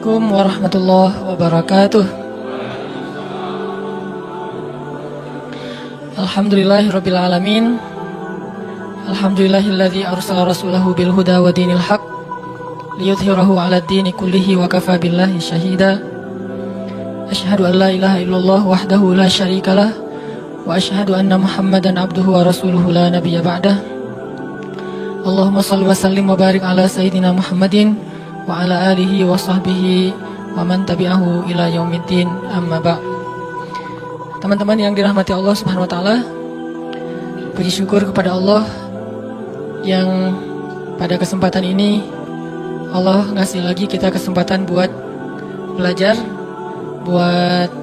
Assalamualaikum warahmatullahi wabarakatuh. Alhamdulillahirabbil alamin. Alhamdulillahilladzi arsala rasulahu bil huda wa dinil haq liyudhhirahu 'alad dini kullihi wa kafa billahi syahida. Asyhadu an la ilaha illallah wahdahu la syarikalah wa asyhadu anna Muhammadan abduhu wa rasuluhu la nabiyya ba'dah. Allahumma shalli wa sallim wa barik ala sayyidina Muhammadin wa ala alihi wa sahbihi wa man tabi'ahu ila yaumiddin, amma ba'. Teman-teman yang dirahmati Allah Subhanahu wa taala, puji syukur kepada Allah yang pada kesempatan ini Allah ngasih lagi kita kesempatan buat belajar, buat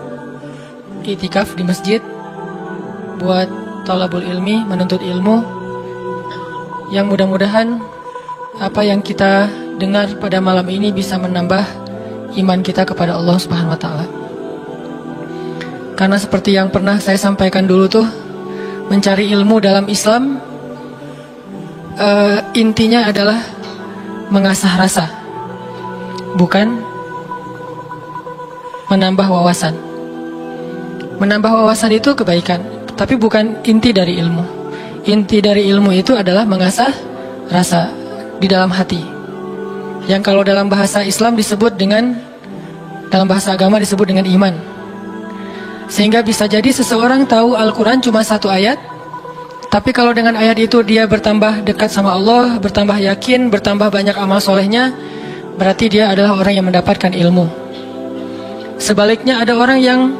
itikaf di masjid, buat thalabul ilmi, menuntut ilmu, yang mudah-mudahan apa yang kita dengar pada malam ini bisa menambah iman kita kepada Allah Subhanahu wa taala. Karena seperti yang pernah saya sampaikan dulu tuh, mencari ilmu dalam Islam intinya adalah mengasah rasa, bukan menambah wawasan. Menambah wawasan itu kebaikan, tapi bukan inti dari ilmu. Inti dari ilmu itu adalah mengasah rasa di dalam hati, yang kalau dalam bahasa Islam disebut dengan, dalam bahasa agama disebut dengan iman. Sehingga bisa jadi seseorang tahu Al-Quran cuma satu ayat, tapi kalau dengan ayat itu dia bertambah dekat sama Allah, bertambah yakin, bertambah banyak amal solehnya, berarti dia adalah orang yang mendapatkan ilmu. Sebaliknya ada orang yang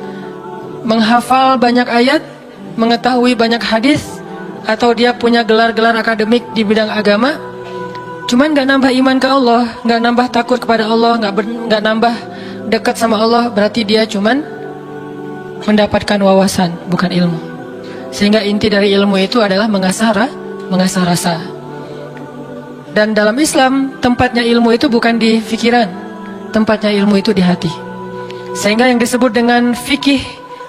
menghafal banyak ayat, mengetahui banyak hadis, atau dia punya gelar-gelar akademik di bidang agama, cuman gak nambah iman ke Allah, gak nambah takut kepada Allah, gak nambah dekat sama Allah, berarti dia cuman mendapatkan wawasan, bukan ilmu. Sehingga inti dari ilmu itu adalah mengasah rasa. Dan dalam Islam, tempatnya ilmu itu bukan di pikiran, tempatnya ilmu itu di hati. Sehingga yang disebut dengan fikih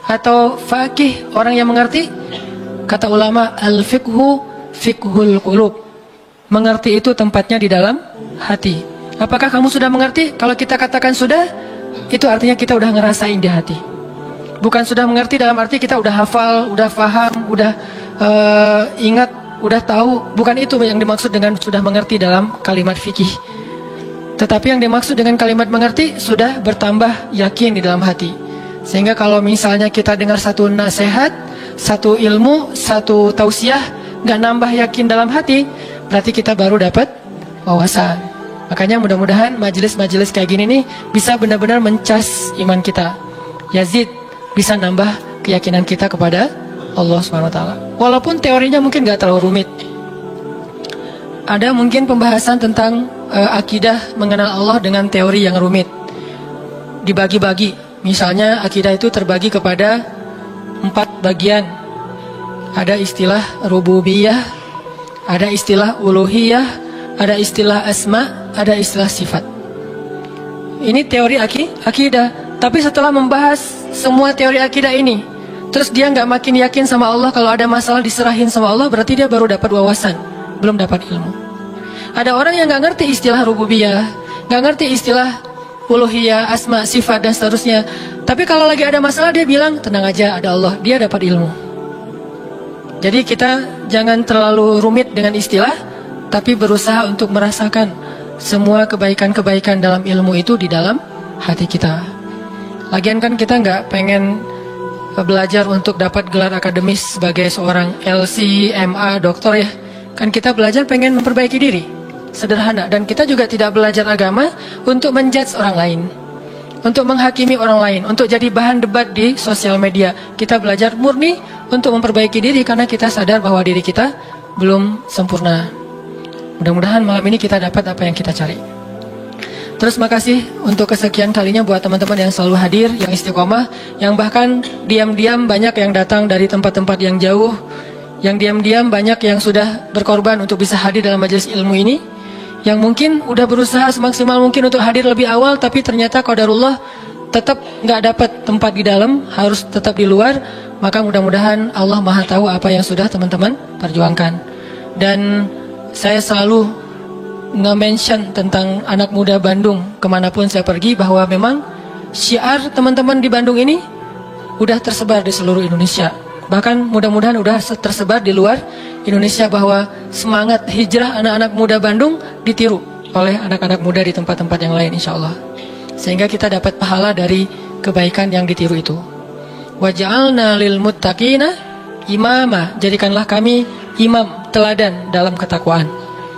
atau faqih, orang yang mengerti, kata ulama, al-fiqhu fiqhul qulub. Mengerti itu tempatnya di dalam hati. Apakah kamu sudah mengerti? Kalau kita katakan sudah, itu artinya kita udah ngerasain di hati. Bukan sudah mengerti dalam arti kita udah hafal, udah paham, udah ingat, udah tahu. Bukan itu yang dimaksud dengan sudah mengerti dalam kalimat fikih. Tetapi yang dimaksud dengan kalimat mengerti, sudah bertambah yakin di dalam hati. Sehingga kalau misalnya kita dengar satu nasihat, satu ilmu, satu tausiah, gak nambah yakin dalam hati, berarti kita baru dapat wawasan. Makanya mudah-mudahan majelis-majelis kayak gini nih bisa benar-benar mencas iman kita. Yazid, bisa nambah keyakinan kita kepada Allah Subhanahu wa taala. Walaupun teorinya mungkin gak terlalu rumit. Ada mungkin pembahasan tentang akidah mengenal Allah dengan teori yang rumit, dibagi-bagi. Misalnya akidah itu terbagi kepada 4 bagian. Ada istilah rububiyah, ada istilah uluhiyah, ada istilah asma, ada istilah sifat. Ini teori akidah. Tapi setelah membahas semua teori akidah ini, terus dia nggak makin yakin sama Allah, kalau ada masalah diserahin sama Allah, berarti dia baru dapat wawasan, belum dapat ilmu. Ada orang yang nggak ngerti istilah rububiyah, nggak ngerti istilah uluhiyah, asma, sifat, dan seterusnya. Tapi kalau lagi ada masalah dia bilang, tenang aja, ada Allah, dia dapat ilmu. Jadi kita jangan terlalu rumit dengan istilah, tapi berusaha untuk merasakan semua kebaikan-kebaikan dalam ilmu itu di dalam hati kita. Lagian kan kita nggak pengen belajar untuk dapat gelar akademis sebagai seorang LC, MA, doktor ya. Kan kita belajar pengen memperbaiki diri, sederhana. Dan kita juga tidak belajar agama untuk menjudge orang lain, untuk menghakimi orang lain, untuk jadi bahan debat di sosial media. Kita belajar murni untuk memperbaiki diri karena kita sadar bahwa diri kita belum sempurna. Mudah-mudahan malam ini kita dapat apa yang kita cari. Terus makasih untuk kesekian kalinya buat teman-teman yang selalu hadir, yang istiqomah, yang bahkan diam-diam banyak yang datang dari tempat-tempat yang jauh, yang diam-diam banyak yang sudah berkorban untuk bisa hadir dalam majelis ilmu ini, yang mungkin udah berusaha semaksimal mungkin untuk hadir lebih awal, tapi ternyata qadarullah tetap nggak dapat tempat di dalam, harus tetap di luar. Maka mudah-mudahan Allah Maha tahu apa yang sudah teman-teman perjuangkan. Dan saya selalu nge-mention tentang anak muda Bandung kemanapun saya pergi, bahwa memang syiar teman-teman di Bandung ini udah tersebar di seluruh Indonesia. Bahkan mudah-mudahan udah tersebar di luar Indonesia, bahwa semangat hijrah anak-anak muda Bandung ditiru oleh anak-anak muda di tempat-tempat yang lain, insya Allah. Sehingga kita dapat pahala dari kebaikan yang ditiru itu. Waj'alna lil muttaqina imama, jadikanlah kami imam, teladan dalam ketakwaan.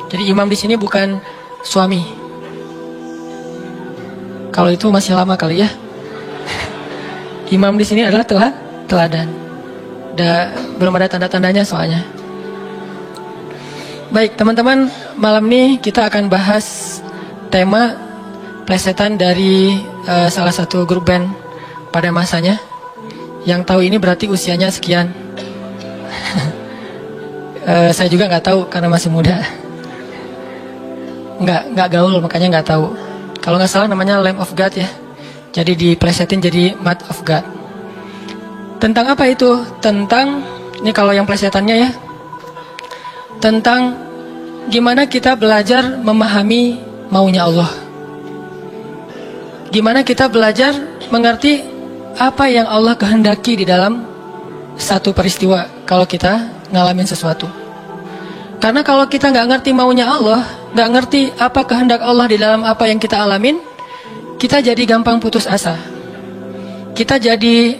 Jadi imam di sini bukan suami. Kalau itu masih lama kali ya. Imam di sini adalah teladan. Belum ada tanda-tandanya soalnya. Baik teman-teman, malam ini kita akan bahas tema plesetan dari salah satu grup band pada masanya. Yang tahu ini berarti usianya sekian. Saya juga nggak tahu karena masih muda. Nggak gaul, makanya nggak tahu. Kalau nggak salah namanya Lamb of God ya. Jadi diplesetin jadi Mad of God. Tentang apa itu? Tentang, ini kalau yang plesetannya ya, tentang gimana kita belajar memahami maunya Allah. Gimana kita belajar mengerti apa yang Allah kehendaki di dalam satu peristiwa kalau kita ngalamin sesuatu. Karena kalau kita nggak ngerti maunya Allah, nggak ngerti apa kehendak Allah di dalam apa yang kita alamin, kita jadi gampang putus asa. Kita jadi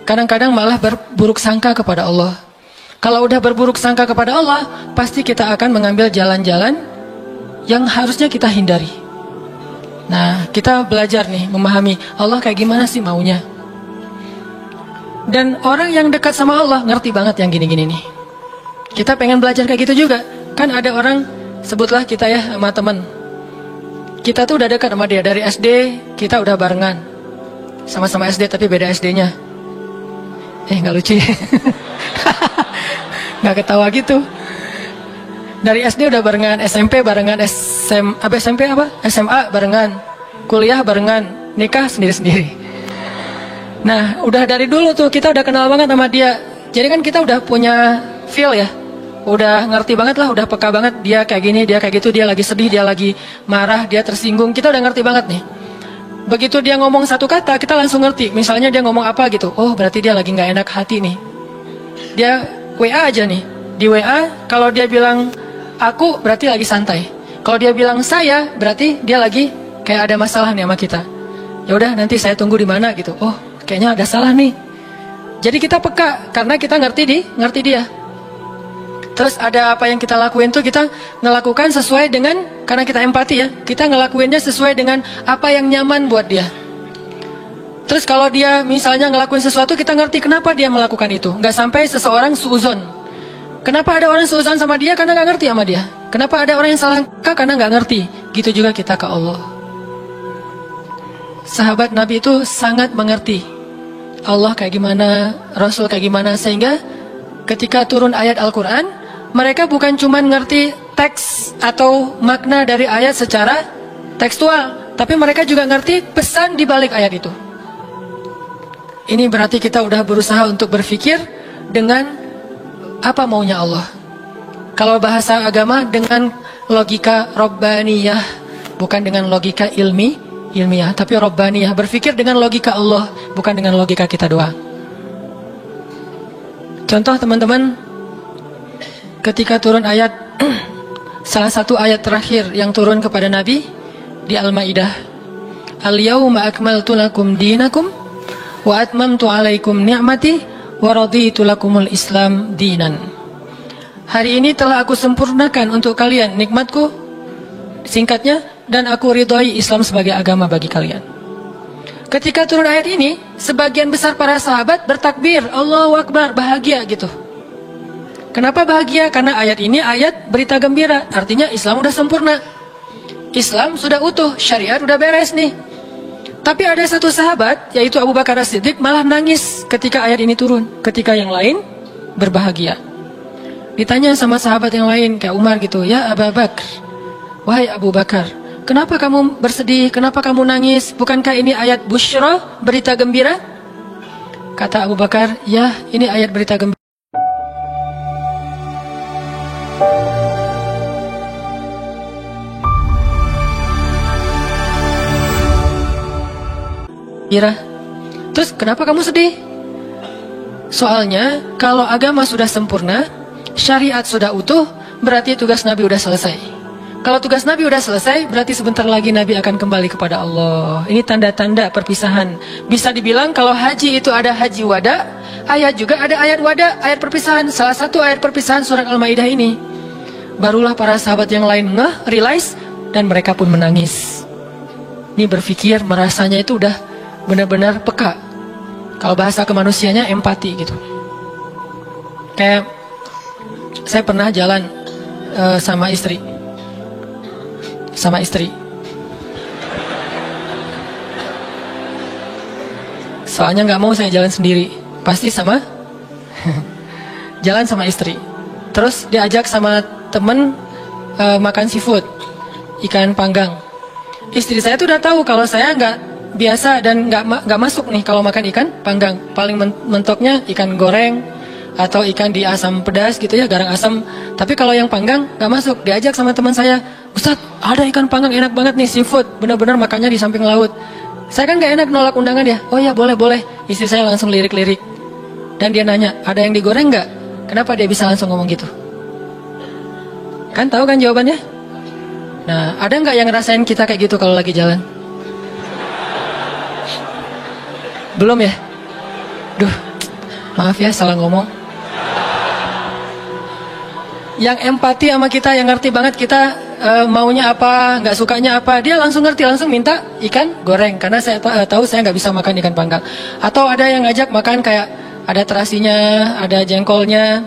kadang-kadang malah berburuk sangka kepada Allah. Kalau udah berburuk sangka kepada Allah, pasti kita akan mengambil jalan-jalan yang harusnya kita hindari. Nah, kita belajar nih memahami Allah kayak gimana sih maunya. Dan orang yang dekat sama Allah ngerti banget yang gini-gini nih. Kita pengen belajar kayak gitu juga. Kan ada orang, sebutlah kita ya sama teman. Kita tuh udah dekat sama dia dari SD, kita udah barengan. Sama-sama SD tapi beda SD-nya. Nggak lucu ya? Nggak ketawa gitu. Dari SD udah barengan, SMP barengan, SMA barengan, kuliah barengan, nikah sendiri-sendiri. Nah, udah dari dulu tuh kita udah kenal banget sama dia. Jadi kan kita udah punya feel ya. Udah ngerti banget lah, udah peka banget. Dia kayak gini, dia kayak gitu, dia lagi sedih, dia lagi marah, dia tersinggung. Kita udah ngerti banget nih. Begitu dia ngomong satu kata, kita langsung ngerti. Misalnya dia ngomong apa gitu, oh berarti dia lagi gak enak hati nih. Dia WA aja nih. Di WA, kalau dia bilang aku, berarti lagi santai. Kalau dia bilang saya, berarti dia lagi kayak ada masalah nih sama kita. Ya udah, nanti saya tunggu di mana gitu. Oh, kayaknya ada salah nih. Jadi kita peka karena kita ngerti dia. Terus ada apa yang kita lakuin tuh kita ngelakukan sesuai dengan, karena kita empati ya, kita ngelakuinnya sesuai dengan apa yang nyaman buat dia. Terus kalau dia misalnya ngelakuin sesuatu, kita ngerti kenapa dia melakukan itu. Nggak sampai seseorang suuzon. Kenapa ada orang suuzon sama dia? Karena nggak ngerti sama dia. Kenapa ada orang yang salah? Karena nggak ngerti. Gitu juga kita ke Allah. Sahabat Nabi itu sangat mengerti Allah kayak gimana, Rasul kayak gimana, sehingga ketika turun ayat Al-Quran, mereka bukan cuma ngerti teks atau makna dari ayat secara tekstual, tapi mereka juga ngerti pesan di balik ayat itu. Ini berarti kita udah berusaha untuk berpikir dengan apa maunya Allah. Kalau bahasa agama dengan logika Rabbaniyah, bukan dengan logika ilmiah, tapi Rabbaniyah, berpikir dengan logika Allah, bukan dengan logika kita doang. Contoh teman-teman, ketika turun ayat salah satu ayat terakhir yang turun kepada Nabi di Al-Maidah, Al-yawma akmaltu lakum dinakum wa atmamtu alaikum ni'mati wa raditu lakumul Islam dinan. Hari ini telah aku sempurnakan untuk kalian nikmatku, singkatnya, dan aku ridhoi Islam sebagai agama bagi kalian. Ketika turun ayat ini, sebagian besar para sahabat bertakbir, Allahu Akbar, bahagia gitu. Kenapa bahagia? Karena ayat ini ayat berita gembira. Artinya Islam udah sempurna, Islam sudah utuh, syariat udah beres nih. Tapi ada satu sahabat, yaitu Abu Bakar As-Siddiq, malah nangis ketika ayat ini turun. Ketika yang lain berbahagia. Ditanya sama sahabat yang lain, kayak Umar gitu, ya Abu Bakar, wahai Abu Bakar, kenapa kamu bersedih? Kenapa kamu nangis? Bukankah ini ayat busyra, berita gembira? Kata Abu Bakar, ya ini ayat berita gembira. Ira. Terus kenapa kamu sedih? Soalnya kalau agama sudah sempurna, syariat sudah utuh, berarti tugas Nabi udah selesai. Kalau tugas Nabi udah selesai, berarti sebentar lagi Nabi akan kembali kepada Allah. Ini tanda-tanda perpisahan. Bisa dibilang kalau haji itu ada haji wada, ayat juga ada ayat wada, ayat perpisahan. Salah satu ayat perpisahan surat Al-Maidah ini. Barulah para sahabat yang lain realize, dan mereka pun menangis. Ini berpikir, merasanya itu udah benar-benar peka. Kalau bahasa kemanusianya empati gitu. Kayak saya pernah jalan sama istri. Soalnya nggak mau saya jalan sendiri, pasti sama jalan sama istri. Terus diajak sama temen makan seafood, ikan panggang. Istri saya tuh udah tahu kalau saya nggak biasa dan nggak masuk nih kalau makan ikan panggang. Paling mentoknya ikan goreng atau ikan di asam pedas gitu ya, garang asam. Tapi kalau yang panggang nggak masuk. Diajak sama teman saya, Ustadz ada ikan panggang enak banget nih, seafood, benar-benar makannya di samping laut. Saya kan nggak enak nolak undangan ya. Oh ya boleh. Istri saya langsung lirik-lirik. Dan dia nanya, ada yang digoreng nggak? Kenapa dia bisa langsung ngomong gitu? Kan tahu kan jawabannya? Nah, ada nggak yang ngerasain kita kayak gitu kalau lagi jalan? Belum ya? Duh, maaf ya salah ngomong. Yang empati sama kita, yang ngerti banget kita maunya apa, nggak sukanya apa, dia langsung ngerti, langsung minta ikan goreng. Karena saya tahu saya nggak bisa makan ikan panggang. Atau ada yang ngajak makan kayak ada terasinya, ada jengkolnya.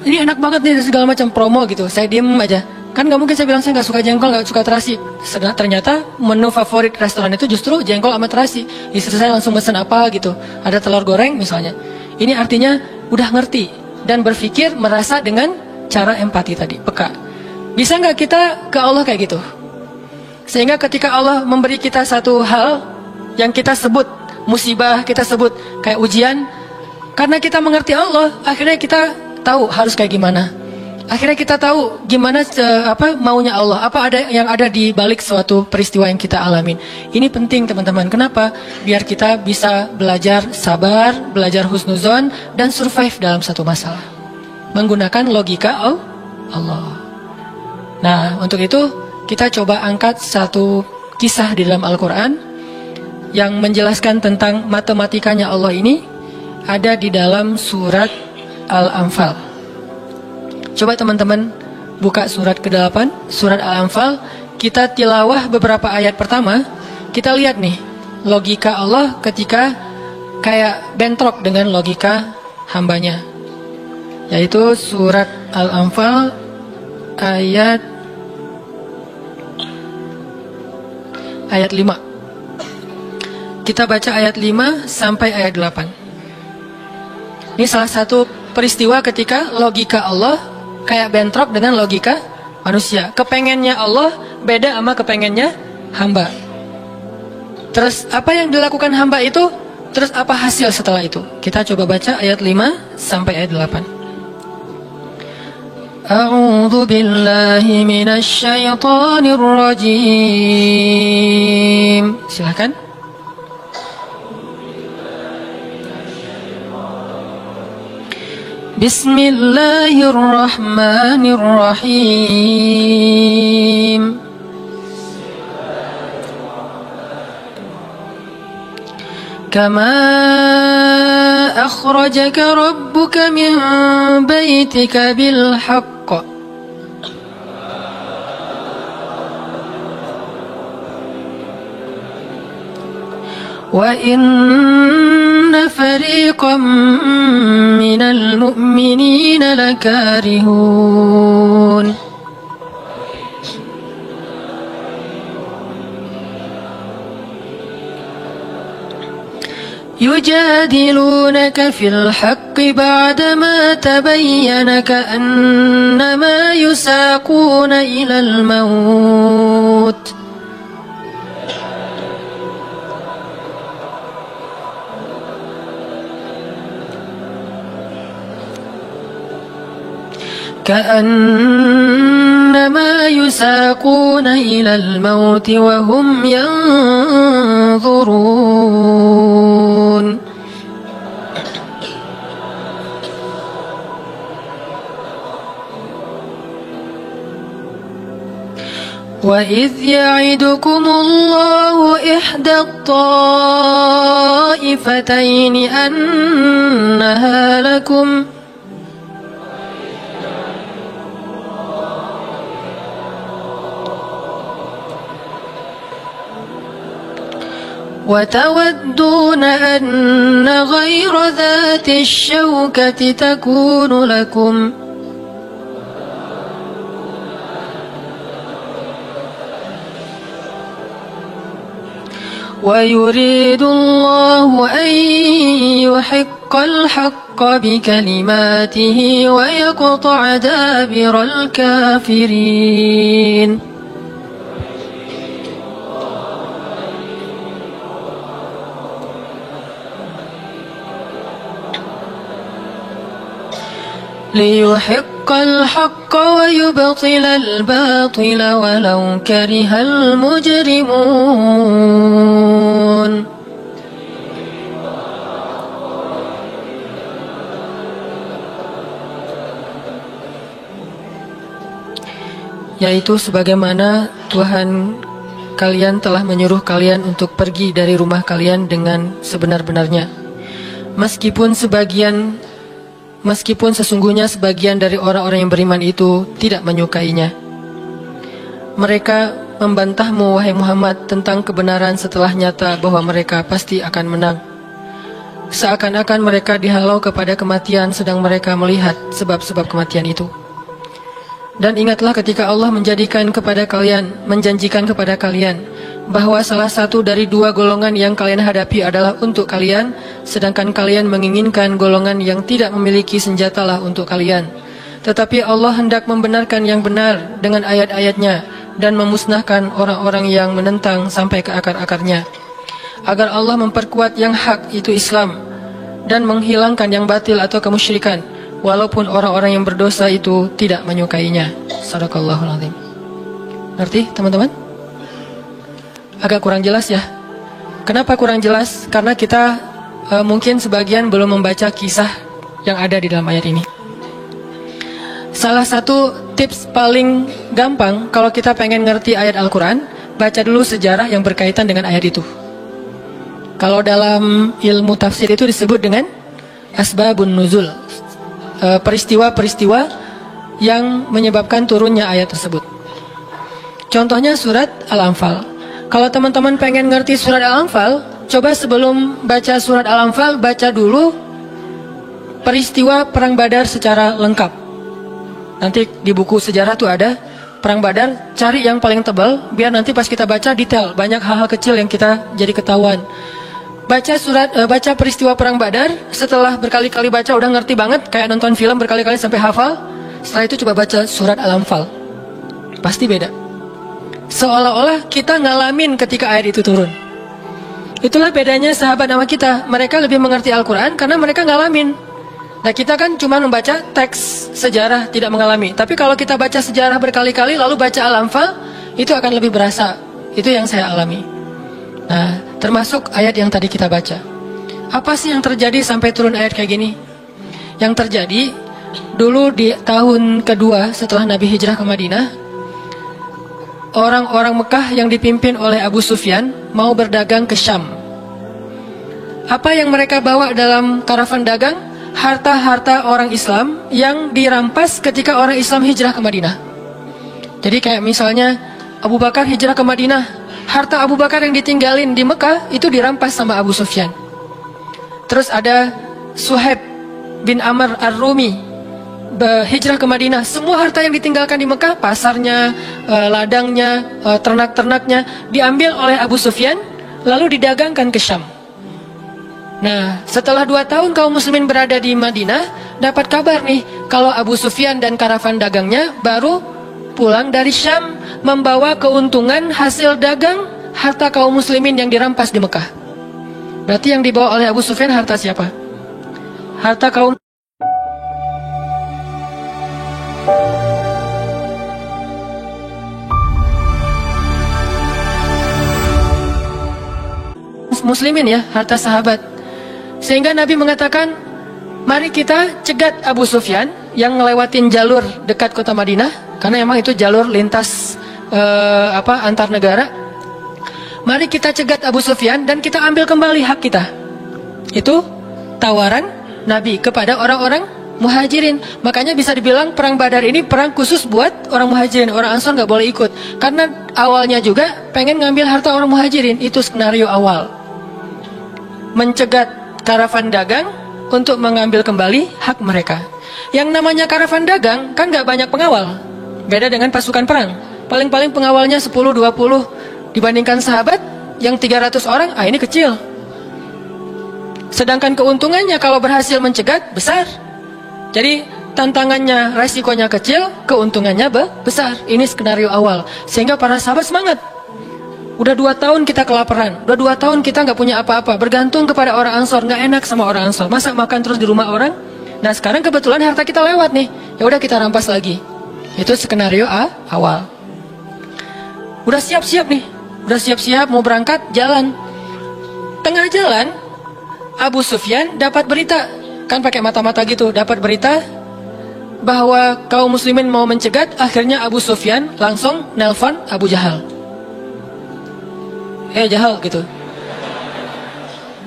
Ini enak banget nih, segala macam promo gitu. Saya diem aja. Kan nggak mungkin saya bilang saya nggak suka jengkol, nggak suka terasi. Ternyata menu favorit restoran itu justru jengkol sama terasi. Istri saya langsung pesen apa gitu. Ada telur goreng misalnya. Ini artinya udah ngerti dan berpikir, merasa dengan cara empati tadi, peka. Bisa nggak kita ke Allah kayak gitu? Sehingga ketika Allah memberi kita satu hal yang kita sebut musibah, kita sebut kayak ujian, karena kita mengerti Allah, akhirnya kita tahu harus kayak gimana. Akhirnya kita tahu gimana maunya Allah, apa ada yang ada di balik suatu peristiwa yang kita alamin. Ini penting teman-teman. Kenapa? Biar kita bisa belajar sabar, belajar husnuzon, dan survive dalam satu masalah menggunakan logika Allah. Nah, untuk itu kita coba angkat satu kisah di dalam Al-Quran yang menjelaskan tentang matematikanya Allah ini, ada di dalam surat Al-Anfal. Coba teman-teman buka surat ke-8, surat Al-Anfal. Kita tilawah beberapa ayat pertama. Kita lihat nih logika Allah ketika kayak bentrok dengan logika hambanya. Yaitu surat Al-Anfal ayat 5. Kita baca ayat 5 sampai ayat 8. Ini salah satu peristiwa ketika logika Allah kayak bentrok dengan logika manusia. Kepengennya Allah beda sama kepengennya hamba. Terus apa yang dilakukan hamba itu, terus apa hasil setelah itu? Kita coba baca ayat 5 sampai ayat 8. A'udzu billahi minasy syaithanir rajim. Silakan. Bismillahirrahmanirrahim. Kama akhrajaka rabbuka min baitika bil haqq wa inna fariqan minal mu'minina lakarihun. Yujadilunaka fil haqqi ba'dama tabayyana ka'annama yusaquna ilal maut. كأنما كأنما يساقون إلى الموت وهم ينظرون وإذ يعدكم الله إحدى الطائفتين أنها لكم وتودون أن غير ذات الشوكة تكون لكم ويريد الله أن يحق الحق بكلماته ويقطع دابر الكافرين ليحق الحق ويبطل الباطل ولو كره المجرمون. Yaitu sebagaimana Tuhan kalian telah menyuruh kalian untuk pergi dari rumah kalian dengan sebenar-benarnya, Meskipun sesungguhnya sebagian dari orang-orang yang beriman itu tidak menyukainya. Mereka membantahmu, wahai Muhammad, tentang kebenaran setelah nyata bahwa mereka pasti akan menang. Seakan-akan mereka dihalau kepada kematian sedang mereka melihat sebab-sebab kematian itu. Dan ingatlah ketika Allah menjanjikan kepada kalian bahwa salah satu dari dua golongan yang kalian hadapi adalah untuk kalian, sedangkan kalian menginginkan golongan yang tidak memiliki senjatalah untuk kalian. Tetapi Allah hendak membenarkan yang benar dengan ayat-ayatnya dan memusnahkan orang-orang yang menentang sampai ke akar-akarnya, agar Allah memperkuat yang hak, itu Islam, dan menghilangkan yang batil atau kemusyrikan, walaupun orang-orang yang berdosa itu tidak menyukainya. Shadaqallahul Azim. Ngerti teman-teman? Agak kurang jelas ya. Kenapa kurang jelas? Karena kita mungkin sebagian belum membaca kisah yang ada di dalam ayat ini. Salah satu tips paling gampang kalau kita pengen ngerti ayat Al-Quran, baca dulu sejarah yang berkaitan dengan ayat itu. Kalau dalam ilmu tafsir itu disebut dengan asbabun nuzul, peristiwa-peristiwa yang menyebabkan turunnya ayat tersebut. Contohnya surat Al-Anfal. Kalau teman-teman pengen ngerti surat Al-Anfal, coba sebelum baca surat Al-Anfal, baca dulu peristiwa Perang Badar secara lengkap. Nanti di buku sejarah tuh ada Perang Badar, cari yang paling tebal, biar nanti pas kita baca detail, banyak hal-hal kecil yang kita jadi ketahuan. Baca peristiwa Perang Badar, setelah berkali-kali baca udah ngerti banget, kayak nonton film berkali-kali sampai hafal. Setelah itu coba baca surat Al-Anfal, pasti beda. Seolah-olah kita ngalamin ketika ayat itu turun. Itulah bedanya sahabat sama kita. Mereka lebih mengerti Al-Quran karena mereka ngalamin. Nah kita kan cuma membaca teks sejarah, tidak mengalami. Tapi kalau kita baca sejarah berkali-kali lalu baca Al-Anfal, itu akan lebih berasa. Itu yang saya alami. Nah termasuk ayat yang tadi kita baca. Apa sih yang terjadi sampai turun ayat kayak gini? Yang terjadi dulu di tahun kedua setelah Nabi hijrah ke Madinah, orang-orang Mekah yang dipimpin oleh Abu Sufyan mau berdagang ke Syam. Apa yang mereka bawa dalam karavan dagang? Harta-harta orang Islam yang dirampas ketika orang Islam hijrah ke Madinah. Jadi kayak misalnya Abu Bakar hijrah ke Madinah, harta Abu Bakar yang ditinggalin di Mekah itu dirampas sama Abu Sufyan. Terus ada Suhaib bin Amr Ar-Rumi hijrah ke Madinah, semua harta yang ditinggalkan di Mekah, pasarnya, ladangnya, ternak-ternaknya diambil oleh Abu Sufyan lalu didagangkan ke Syam. Nah setelah 2 tahun kaum muslimin berada di Madinah, dapat kabar nih kalau Abu Sufyan dan karavan dagangnya baru pulang dari Syam membawa keuntungan hasil dagang harta kaum muslimin yang dirampas di Mekah. Berarti yang dibawa oleh Abu Sufyan harta siapa? Harta kaum. muslimin ya, harta sahabat. Sehingga Nabi mengatakan, mari kita cegat Abu Sufyan yang ngelewatin jalur dekat kota Madinah, karena emang itu jalur lintas antar negara. Mari kita cegat Abu Sufyan dan kita ambil kembali hak kita. Itu tawaran Nabi kepada orang-orang muhajirin. Makanya bisa dibilang perang Badar ini perang khusus buat orang muhajirin. Orang Ansor nggak boleh ikut, karena awalnya juga pengen ngambil harta orang muhajirin. Itu skenario awal, mencegat karavan dagang untuk mengambil kembali hak mereka. Yang namanya karavan dagang kan nggak banyak pengawal, beda dengan pasukan perang. Paling-paling pengawalnya 10-20. Dibandingkan sahabat yang 300 orang, ini kecil. Sedangkan keuntungannya kalau berhasil mencegat besar. Jadi tantangannya, resikonya kecil, keuntungannya besar. Ini skenario awal. Sehingga para sahabat semangat. Udah 2 tahun kita kelaparan, udah 2 tahun kita nggak punya apa-apa, bergantung kepada orang Ansor, nggak enak sama orang Ansor. Masa makan terus di rumah orang? Nah sekarang kebetulan harta kita lewat nih, ya udah kita rampas lagi. Itu skenario awal. Udah siap-siap nih, udah siap-siap mau berangkat jalan. Tengah jalan Abu Sufyan dapat berita, kan pakai mata-mata gitu, dapat berita bahwa kaum muslimin mau mencegat. Akhirnya Abu Sufyan langsung nelpon Abu Jahal. Jahal gitu,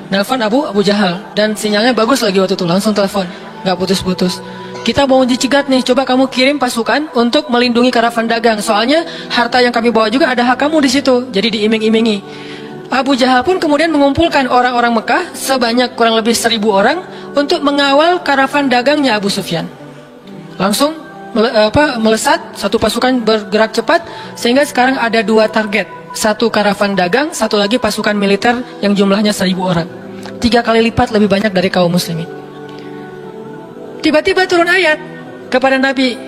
nelpon Abu Jahal, dan sinyalnya bagus lagi waktu itu, langsung telepon, nggak putus-putus. Kita mau dicegat nih, coba kamu kirim pasukan untuk melindungi karavan dagang. Soalnya harta yang kami bawa juga ada hak kamu di situ. Jadi diiming-imingi. Abu Jahal pun kemudian mengumpulkan orang-orang Mekah sebanyak kurang lebih 1000 orang untuk mengawal karavan dagangnya Abu Sufyan. Langsung melesat, satu pasukan bergerak cepat, sehingga sekarang ada 2 target. Satu karavan dagang, satu lagi pasukan militer yang jumlahnya 1000 orang. 3 kali lipat lebih banyak dari kaum muslimin. Tiba-tiba turun ayat kepada Nabi.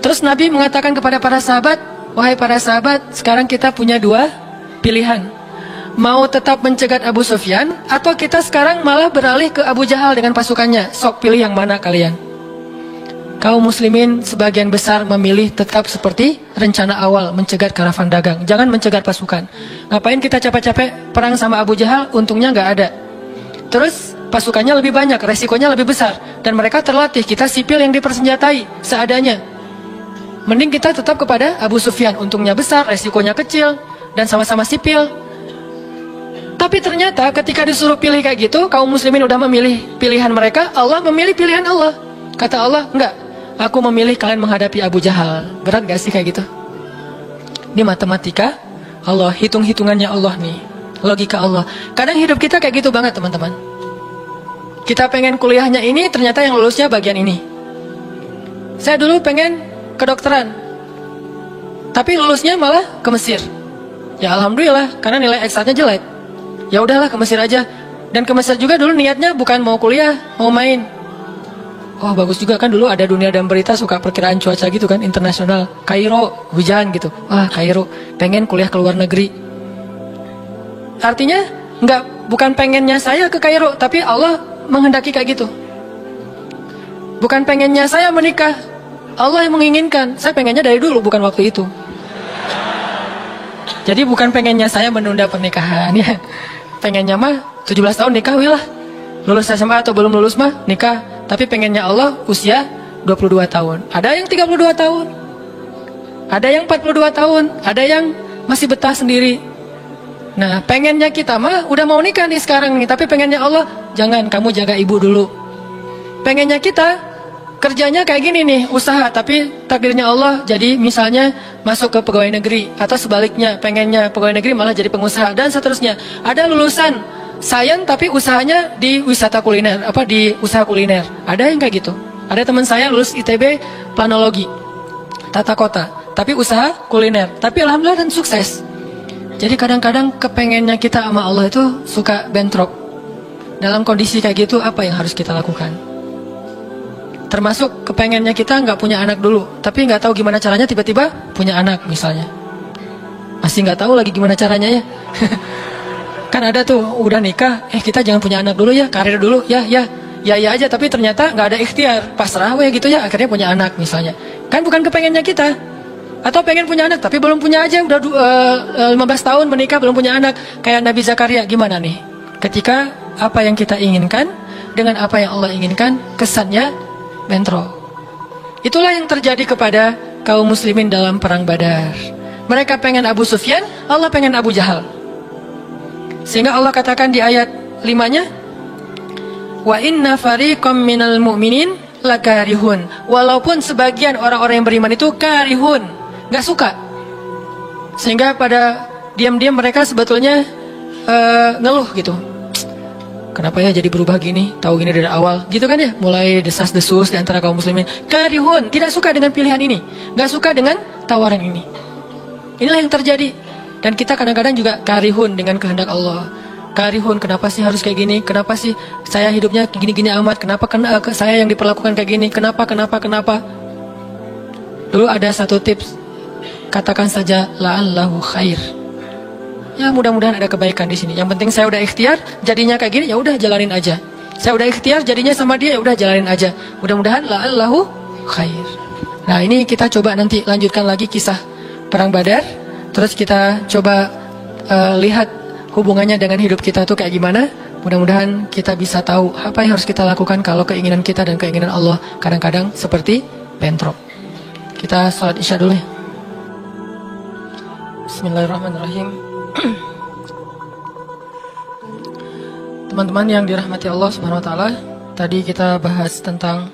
Terus Nabi mengatakan kepada para sahabat, wahai para sahabat, sekarang kita punya 2 pilihan. Mau tetap mencegat Abu Sufyan, atau kita sekarang malah beralih ke Abu Jahal dengan pasukannya. Sok pilih yang mana kalian. Kaum muslimin sebagian besar memilih tetap seperti rencana awal, mencegat karavan dagang. Jangan mencegat pasukan. Ngapain kita capek-capek perang sama Abu Jahal, untungnya nggak ada. Terus pasukannya lebih banyak, resikonya lebih besar, dan mereka terlatih. Kita sipil yang dipersenjatai seadanya. Mending kita tetap kepada Abu Sufyan, untungnya besar, resikonya kecil, dan sama-sama sipil. Tapi ternyata ketika disuruh pilih kayak gitu, kaum muslimin udah memilih pilihan mereka, Allah memilih pilihan Allah. Kata Allah, enggak, aku memilih kalian menghadapi Abu Jahal. Berat gak sih kayak gitu? Ini matematika Allah, hitung-hitungannya Allah nih, logika Allah. Kadang hidup kita kayak gitu banget teman-teman. Kita pengen kuliahnya ini, ternyata yang lulusnya bagian ini. Saya dulu pengen kedokteran, tapi lulusnya malah ke Mesir. Ya alhamdulillah, karena nilai eksaknya jelek. Ya udahlah ke Mesir aja. Dan ke Mesir juga dulu niatnya bukan mau kuliah, mau main. Oh bagus juga kan, dulu ada Dunia dan Berita suka perkiraan cuaca gitu kan, internasional. Kairo hujan gitu, wah Kairo, pengen kuliah ke luar negeri. Artinya bukan pengennya saya ke Kairo, tapi Allah menghendaki kayak gitu. Bukan pengennya saya menikah, Allah yang menginginkan. Saya pengennya dari dulu, bukan waktu itu. Jadi bukan pengennya saya menunda pernikahan ya. Pengennya mah 17 tahun nikah lah. Lulus SMA atau belum lulus mah nikah. Tapi pengennya Allah usia 22 tahun. Ada yang 32 tahun, ada yang 42 tahun, ada yang masih betah sendiri. Nah pengennya kita mah udah mau nikah nih sekarang nih, tapi pengennya Allah, jangan, kamu jaga ibu dulu. Pengennya kita kerjanya kayak gini nih, usaha, tapi takdirnya Allah jadi misalnya masuk ke pegawai negeri, atau sebaliknya pengennya pegawai negeri malah jadi pengusaha, dan seterusnya. Ada lulusan sains tapi usahanya di wisata kuliner, di usaha kuliner. Ada yang kayak gitu. Ada teman saya lulus ITB planologi, tata kota, tapi usaha kuliner, tapi alhamdulillah dan sukses. Jadi kadang-kadang kepengennya kita sama Allah itu suka bentrok. Dalam kondisi kayak gitu, apa yang harus kita lakukan? Termasuk kepengennya kita nggak punya anak dulu, tapi nggak tahu gimana caranya tiba-tiba punya anak misalnya. Masih nggak tahu lagi gimana caranya ya. Kan ada tuh udah nikah, kita jangan punya anak dulu ya, karir dulu ya aja, tapi ternyata nggak ada ikhtiar, pasrah gitu ya, akhirnya punya anak misalnya. Kan bukan kepengennya kita. Atau pengen punya anak tapi belum punya aja, udah 15 tahun menikah belum punya anak. Kayak Nabi Zakaria, gimana nih? Ketika apa yang kita inginkan dengan apa yang Allah inginkan, kesannya bentrok. Itulah yang terjadi kepada kaum muslimin dalam perang Badar. Mereka pengen Abu Sufyan, Allah pengen Abu Jahal. Sehingga Allah katakan di ayat 5-nya, wa inna fariqam minal mu'minin lakarihun. Walaupun sebagian orang-orang yang beriman itu karihun, gak suka. Sehingga pada diam-diam mereka sebetulnya ngeluh gitu. Kenapa ya jadi berubah gini? Tahu gini dari awal, gitu kan ya? Mulai desas-desus di antara kaum muslimin. Karihun, tidak suka dengan pilihan ini, gak suka dengan tawaran ini. Inilah yang terjadi. Dan kita kadang-kadang juga karihun dengan kehendak Allah. Karihun, kenapa sih harus kayak gini? Kenapa sih saya hidupnya gini-gini amat? Kenapa saya yang diperlakukan kayak gini? Kenapa? Dulu ada satu tips, katakan saja la'allahu khair. Ya mudah-mudahan ada kebaikan di sini. Yang penting saya udah ikhtiar, jadinya kayak gini, ya udah jalanin aja. Saya udah ikhtiar, jadinya sama dia, ya udah jalanin aja. Mudah-mudahan la'allahu khair. Nah ini kita coba nanti lanjutkan lagi kisah perang Badar. Terus kita coba lihat hubungannya dengan hidup kita tuh kayak gimana. Mudah-mudahan kita bisa tahu apa yang harus kita lakukan kalau keinginan kita dan keinginan Allah kadang-kadang seperti bentrok. Kita salat isya dulu ya. Bismillahirrahmanirrahim. Teman-teman yang dirahmati Allah Subhanahu wa taala, tadi kita bahas tentang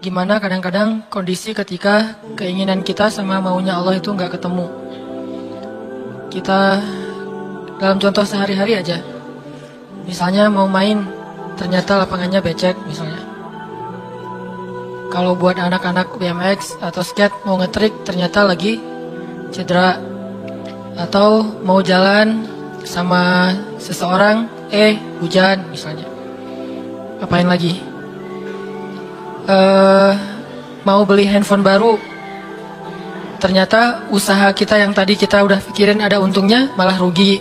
gimana kadang-kadang kondisi ketika keinginan kita sama maunya Allah itu nggak ketemu. Kita dalam contoh sehari-hari aja, misalnya mau main, ternyata lapangannya becek misalnya. Kalau buat anak-anak BMX atau skate mau ngetrik, ternyata lagi cedera. Atau mau jalan sama seseorang, hujan misalnya. Apain lagi? Mau beli handphone baru, ternyata usaha kita yang tadi kita udah pikirin ada untungnya, malah rugi.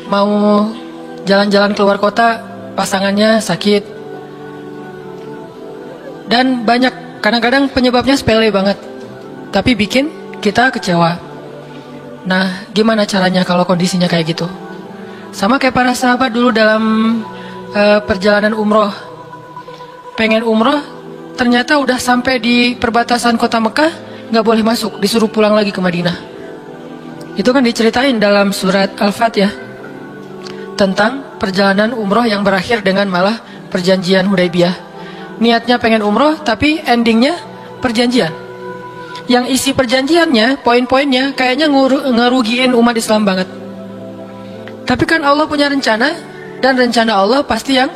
Mau jalan-jalan keluar kota, pasangannya sakit. Dan banyak, kadang-kadang penyebabnya sepele banget, tapi bikin kita kecewa. Nah, gimana caranya kalau kondisinya kayak gitu? Sama kayak para sahabat dulu dalam perjalanan umroh. Pengen umroh, ternyata udah sampai di perbatasan kota Mekah, gak boleh masuk, disuruh pulang lagi ke Madinah. Itu kan diceritain dalam surat Al-Fatihah tentang perjalanan umroh yang berakhir dengan malah perjanjian Hudaybiyah. Niatnya pengen umroh, tapi endingnya perjanjian. Yang isi perjanjiannya, poin-poinnya kayaknya ngerugiin umat Islam banget. Tapi kan Allah punya rencana, dan rencana Allah pasti yang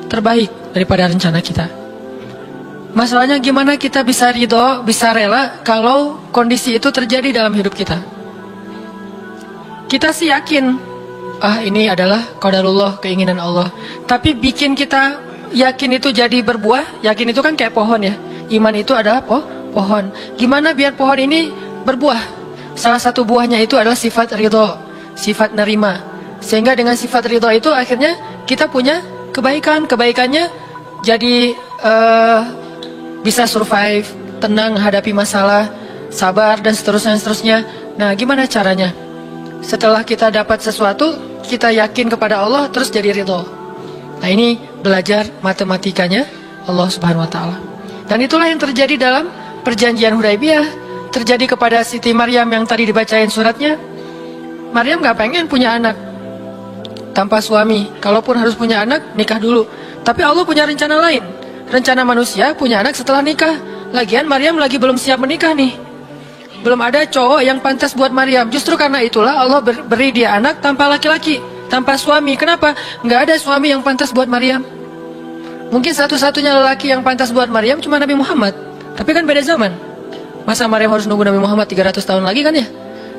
terbaik daripada rencana kita. Masalahnya gimana kita bisa ridho, bisa rela kalau kondisi itu terjadi dalam hidup kita. Kita sih yakin, ini adalah qadarullah, keinginan Allah. Tapi bikin kita yakin itu jadi berbuah, yakin itu kan kayak pohon ya. Iman itu adalah pohon. Gimana biar pohon ini berbuah? Salah satu buahnya itu adalah sifat ridho, sifat nerima. Sehingga dengan sifat ridho itu akhirnya kita punya kebaikan. Kebaikannya jadi bisa survive, tenang hadapi masalah, sabar dan seterusnya. Nah gimana caranya? Setelah kita dapat sesuatu, kita yakin kepada Allah, terus jadi ridho. Nah ini belajar matematikanya Allah Subhanahu wa taala. Dan itulah yang terjadi dalam perjanjian Hudaybiyah, terjadi kepada Siti Maryam yang tadi dibacain suratnya. Maryam gak pengen punya anak tanpa suami. Kalaupun harus punya anak, nikah dulu. Tapi Allah punya rencana lain. Rencana manusia punya anak setelah nikah. Lagian Maryam lagi belum siap menikah nih. Belum ada cowok yang pantas buat Maryam. Justru karena itulah Allah beri dia anak tanpa laki-laki, tanpa suami. Kenapa? Gak ada suami yang pantas buat Maryam. Mungkin satu-satunya lelaki yang pantas buat Maryam cuma Nabi Muhammad. Tapi kan beda zaman. Masa Maryam harus nunggu Nabi Muhammad 300 tahun lagi kan ya?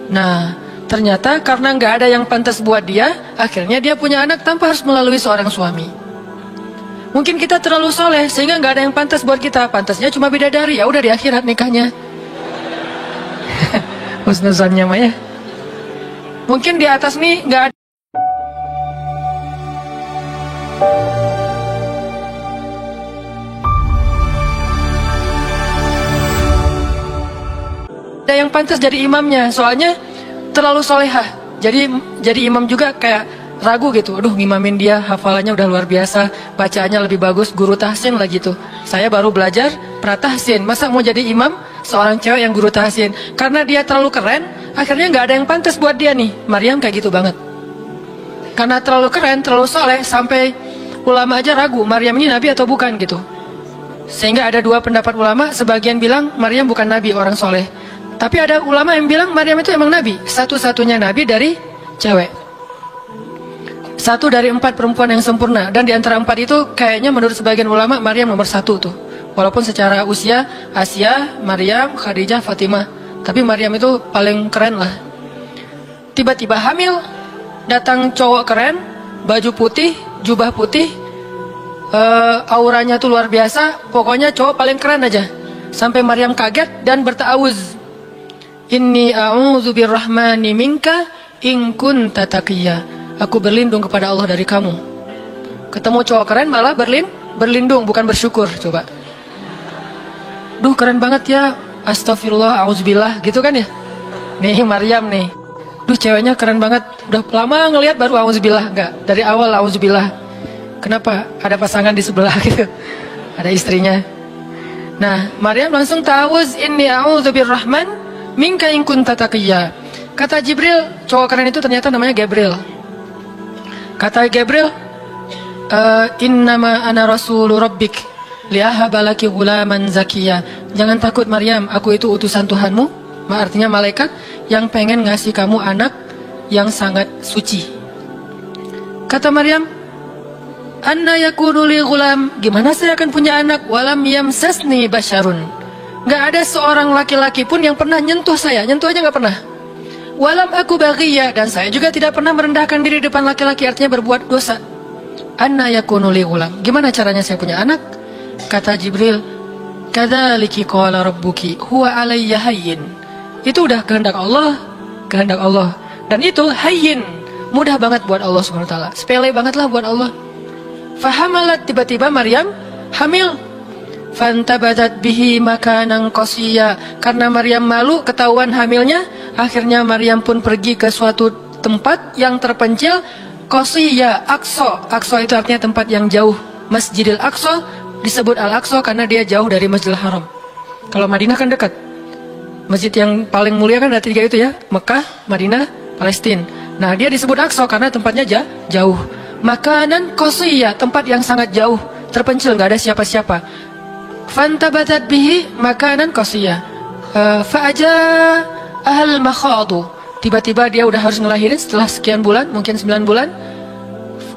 Nah, ternyata karena nggak ada yang pantas buat dia, akhirnya dia punya anak tanpa harus melalui seorang suami. Mungkin kita terlalu soleh sehingga nggak ada yang pantas buat kita. Pantasnya cuma bidadari, ya udah di akhirat nikahnya. Husnuzannya mah ya. Mungkin di atas nih nggak ada yang pantas jadi imamnya, soalnya terlalu solehah. Jadi imam juga kayak ragu gitu. Aduh, ngimamin dia, hafalannya udah luar biasa, bacaannya lebih bagus, guru tahsin lagi tuh. Saya baru belajar pratahsin, masa mau jadi imam seorang cewek yang guru tahsin? Karena dia terlalu keren, akhirnya nggak ada yang pantas buat dia nih. Maryam kayak gitu banget. Karena terlalu keren, terlalu soleh, sampai ulama aja ragu, Maryam ini nabi atau bukan gitu. Sehingga ada dua pendapat ulama, sebagian bilang Maryam bukan nabi, orang soleh. Tapi ada ulama yang bilang Maryam itu emang nabi, satu-satunya nabi dari cewek. Satu dari 4 perempuan yang sempurna. Dan di antara 4 itu kayaknya menurut sebagian ulama Maryam nomor 1 tuh. Walaupun secara usia Asia, Maryam, Khadijah, Fatimah, tapi Maryam itu paling keren lah. Tiba-tiba hamil, datang cowok keren, baju putih, jubah putih, auranya tuh luar biasa. Pokoknya cowok paling keren aja. Sampai Maryam kaget dan berta'awuz, Inni a'udzu birrahmani minka in kunta taqiyya. Aku berlindung kepada Allah dari kamu. Ketemu cowok keren malah berlindung, bukan bersyukur. Coba. Duh, keren banget ya. Astagfirullah, auzubillah, gitu kan ya. Nih Maryam nih. Duh, ceweknya keren banget. Udah lama ngelihat baru auzubillah. Enggak, dari awal auzubillah. Kenapa? Ada pasangan di sebelah gitu. Ada istrinya. Nah, Maryam langsung ta'awuz, inni a'udzu birrahman minka in kunta taqiyya. Kata Jibril, cowok keren itu ternyata namanya Gabriel. Kata Gabriel, innama ana rasulu rabbik liahaba laki ghulaman zakiyya. Jangan takut Maryam, aku itu utusan Tuhanmu, artinya malaikat yang pengen ngasih kamu anak yang sangat suci. Kata Maryam, anna yakunu li ghulam, gimana saya akan punya anak walam yamsasni basyarun. Gak ada seorang laki-laki pun yang pernah nyentuh saya, nyentuh aja gak pernah. Walam aku baghiyya, dan saya juga tidak pernah merendahkan diri depan laki-laki, artinya berbuat dosa. Anna yakunu li ghulam, gimana caranya saya punya anak? Kata Jibril, kadzaliki qala rabbuki huwa alayya hayyin. Itu udah kehendak Allah. Dan itu hayyin, mudah banget buat Allah SWT, sepele banget lah buat Allah. Fahamalat, tiba-tiba Maryam hamil. Fantabadat bihi makanan qasiyya. Karena Maryam malu ketahuan hamilnya, akhirnya Maryam pun pergi ke suatu tempat yang terpencil, qasiyya, Aqsa. Aqsa itu artinya tempat yang jauh. Masjidil Aqsa disebut Al-Aqsa karena dia jauh dari Masjidil Haram. Kalau Madinah kan dekat. Masjid yang paling mulia kan ada 3 itu ya, Mekah, Madinah, Palestina. Nah, dia disebut Aqsa karena tempatnya jauh. Makanan qasiyya, tempat yang sangat jauh, terpencil, gak ada siapa-siapa. Fantabatat bihi makanan qasiyya. Fa'aja ahal makhadu. Tiba-tiba dia udah harus ngelahirin setelah sekian bulan, mungkin 9 bulan.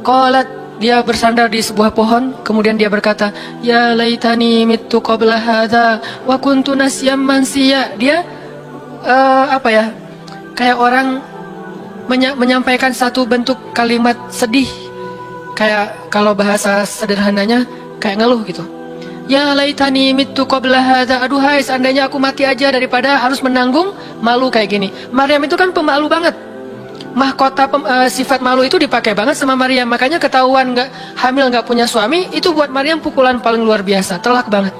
Qalat, dia bersandar di sebuah pohon, kemudian dia berkata, ya laitani mittu qabla hadza wa kuntu nasyam mansiya. Dia kayak orang menyampaikan satu bentuk kalimat sedih. Kayak kalau bahasa sederhananya kayak ngeluh gitu. Ya laitani mittu qabla hadza, aduhai seandainya aku mati aja daripada harus menanggung malu kayak gini. Maryam itu kan pemalu banget. Mahkota sifat malu itu dipakai banget sama Maryam. Makanya ketahuan hamil nggak punya suami, itu buat Maryam pukulan paling luar biasa, telak banget.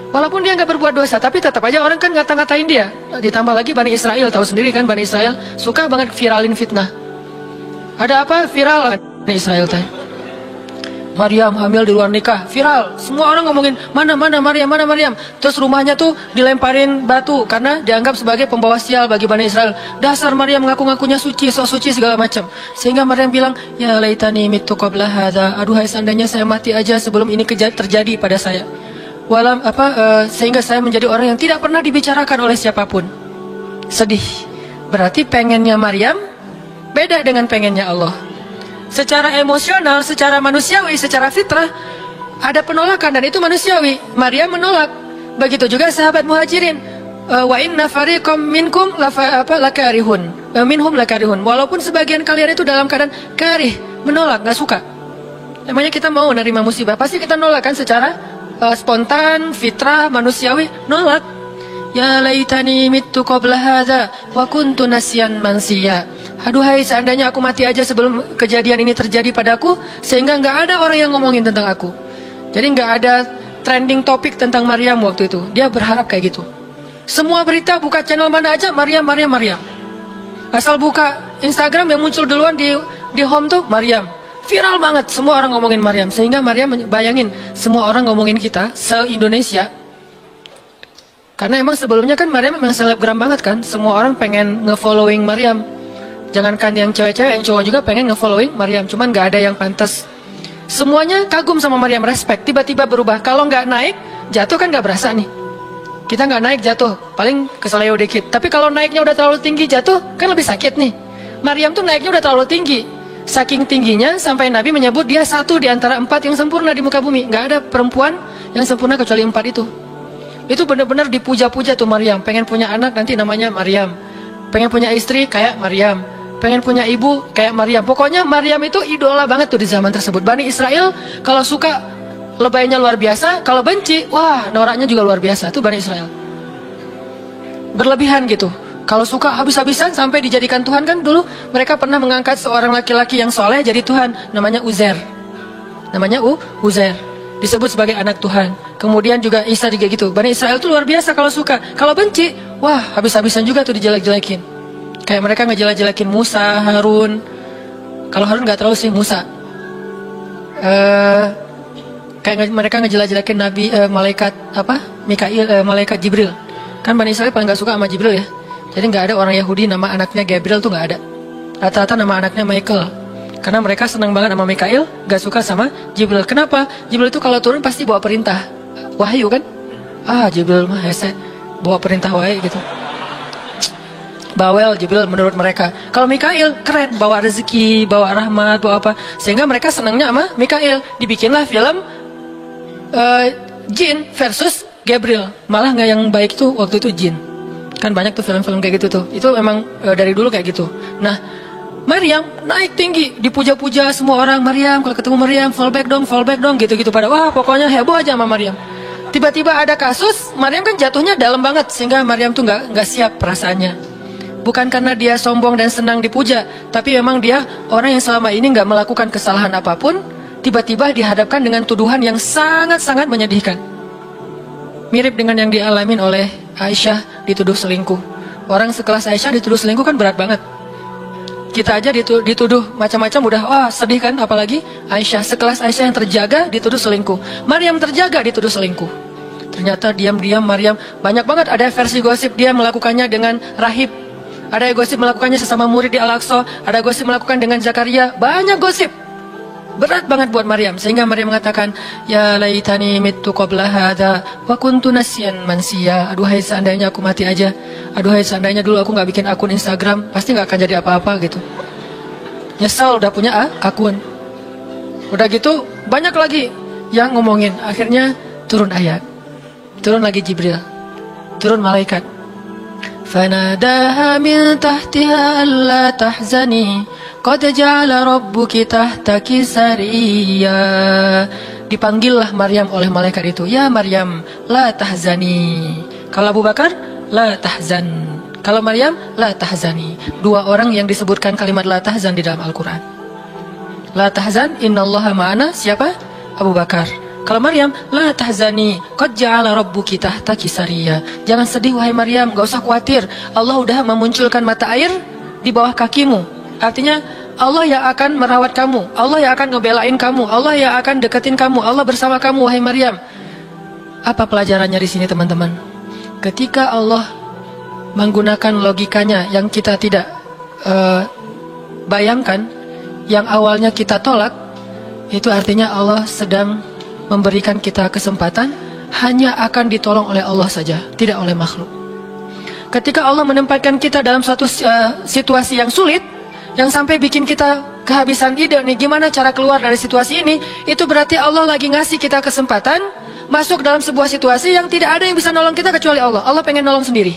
Walaupun dia nggak berbuat dosa, tapi tetap aja orang kan ngata-ngatain dia. Ditambah lagi Bani Israel, tahu sendiri kan Bani Israel suka banget viralin fitnah. Ada apa viral Bani Israel tadi? Maryam hamil di luar nikah, viral. Semua orang ngomongin, mana Maryam. Terus rumahnya tuh dilemparin batu karena dianggap sebagai pembawa sial bagi Bani Israel. Dasar Maryam ngaku-ngakunya suci, sok suci segala macam. Sehingga Maryam bilang, ya laitani mittu qabla hadza, aduhai seandainya saya mati aja sebelum ini terjadi pada saya. Sehingga saya menjadi orang yang tidak pernah dibicarakan oleh siapapun. Sedih. Berarti pengennya Maryam beda dengan pengennya Allah. Secara emosional, secara manusiawi, secara fitrah ada penolakan dan itu manusiawi. Maryam menolak. Begitu juga sahabat Muhajirin. Wa inna fariqam minkum lakarihun. Minhum lakarihun. Walaupun sebagian kalian itu dalam keadaan karih, menolak, nggak suka. Namanya kita mau menerima musibah, pasti kita nolak kan secara spontan, fitrah, manusiawi, nolak. Ya laitani mittu qabla hadza wa kuntu nasyan mansiya. Aduhai seandainya aku mati aja sebelum kejadian ini terjadi padaku, sehingga nggak ada orang yang ngomongin tentang aku. Jadi nggak ada trending topik tentang Maryam waktu itu. Dia berharap kayak gitu. Semua berita buka channel mana aja Maryam. Asal buka Instagram yang muncul duluan di di home tuh Maryam. Viral banget, semua orang ngomongin Maryam. Sehingga Maryam, bayangin, semua orang ngomongin kita se-Indonesia. Karena emang sebelumnya kan Maryam memang selebgram banget kan. Semua orang pengen nge-following Maryam. Jangankan yang cewek-cewek, yang cowok juga pengen nge-following Maryam. Cuman gak ada yang pantas. Semuanya kagum sama Maryam, respect. Tiba-tiba berubah. Kalau gak naik, jatuh kan gak berasa nih. Kita gak naik, jatuh. Paling keseleo dikit. Tapi kalau naiknya udah terlalu tinggi, jatuh kan lebih sakit nih. Maryam tuh naiknya udah terlalu tinggi. Saking tingginya sampai Nabi menyebut dia satu di antara 4 yang sempurna di muka bumi. Gak ada perempuan yang sempurna kecuali 4 itu. Itu benar-benar dipuja-puja tuh Maryam. Pengen punya anak nanti namanya Maryam. Pengen punya istri kayak Maryam. Pengen punya ibu kayak Maryam. Pokoknya Maryam itu idola banget tuh di zaman tersebut. Bani Israel kalau suka lebaynya luar biasa, kalau benci, wah noraknya juga luar biasa. Itu Bani Israel. Berlebihan gitu. Kalau suka habis-habisan sampai dijadikan Tuhan kan dulu mereka pernah mengangkat seorang laki-laki yang soleh jadi Tuhan. Namanya Uzair. Namanya Uzair. Disebut sebagai anak Tuhan. Kemudian juga Isa juga gitu. Bani Israel itu luar biasa kalau suka. Kalau benci, wah habis-habisan juga tuh dijelek-jelekin. Kayak mereka ngejelek-jelekin Musa, Harun. Kalau Harun gak terlalu sih, Musa. Kayak mereka ngejelek-jelekin Nabi, malaikat apa? Mikail, malaikat Jibril. Kan Bani Israel paling gak suka sama Jibril ya. Jadi gak ada orang Yahudi nama anaknya Gabriel tuh gak ada. Rata-rata nama anaknya Michael. Karena mereka senang banget sama Mikail, gak suka sama Jibril. Kenapa? Jibril itu kalau turun pasti bawa perintah. Wahyu kan? Jibril mah hese, bawa perintah wahyu gitu. Bawel Jibril menurut mereka. Kalau Mikail keren, bawa rezeki, bawa rahmat, bawa apa. Sehingga mereka senangnya sama Mikail. Dibikinlah film Jin versus Gabriel. Malah gak yang baik tuh waktu itu Jin. Kan banyak tuh film-film kayak gitu tuh. Itu memang dari dulu kayak gitu. Nah, Maryam naik tinggi, dipuja-puja semua orang. Maryam, kalau ketemu Maryam, fallback dong, gitu-gitu pada. Wah, pokoknya heboh aja sama Maryam. Tiba-tiba ada kasus, Maryam kan jatuhnya dalam banget sehingga Maryam tuh nggak siap perasaannya. Bukan karena dia sombong dan senang dipuja, tapi memang dia orang yang selama ini nggak melakukan kesalahan apapun, tiba-tiba dihadapkan dengan tuduhan yang sangat-sangat menyedihkan. Mirip dengan yang dialamin oleh Aisyah dituduh selingkuh. Orang sekelas Aisyah dituduh selingkuh kan berat banget. Kita aja dituduh macam-macam udah sedih kan, apalagi Aisyah, sekelas Aisyah yang terjaga dituduh selingkuh. Maryam terjaga dituduh selingkuh. Ternyata diam-diam Maryam, banyak banget ada versi gosip dia melakukannya dengan rahib. Ada gosip melakukannya sesama murid di Al-Aqsa, ada gosip melakukan dengan Zakaria, banyak gosip. Berat banget buat Maryam, sehingga Maryam mengatakan, ya laitani mittu qabla hadza wa kuntu nasyan mansiya. Aduhai seandainya aku mati aja. Aduhai seandainya dulu aku nggak bikin akun Instagram, pasti nggak akan jadi apa-apa gitu. Nyesal udah punya akun. Udah gitu banyak lagi yang ngomongin. Akhirnya turun ayat, turun lagi Jibril, turun malaikat. Fanadaha min tahtiha alla tahzani qad ja'ala rabbuki tahtaki sariyya. Dipanggillah Maryam oleh malaikat itu, ya Maryam, la tahzani. Kalau Abu Bakar, la tahzan. Kalau Maryam, la tahzani. Dua orang yang disebutkan kalimat la tahzan di dalam Al-Quran. La tahzan, innallaha ma'ana. Siapa? Abu Bakar. Kalau Maryam, la tahzani, qad ja'ala rabbuki tahtaki sariyya. Jangan sedih wahai Maryam, gak usah khawatir. Allah udah memunculkan mata air di bawah kakimu. Artinya Allah yang akan merawat kamu, Allah yang akan ngebelain kamu, Allah yang akan deketin kamu, Allah bersama kamu wahai Maryam. Apa pelajarannya di sini teman-teman? Ketika Allah menggunakan logikanya yang kita tidak bayangkan, yang awalnya kita tolak, itu artinya Allah sedang memberikan kita kesempatan hanya akan ditolong oleh Allah saja, tidak oleh makhluk. Ketika Allah menempatkan kita dalam suatu situasi yang sulit, yang sampai bikin kita kehabisan ide nih gimana cara keluar dari situasi ini, itu berarti Allah lagi ngasih kita kesempatan masuk dalam sebuah situasi yang tidak ada yang bisa nolong kita kecuali Allah. Allah pengen nolong sendiri.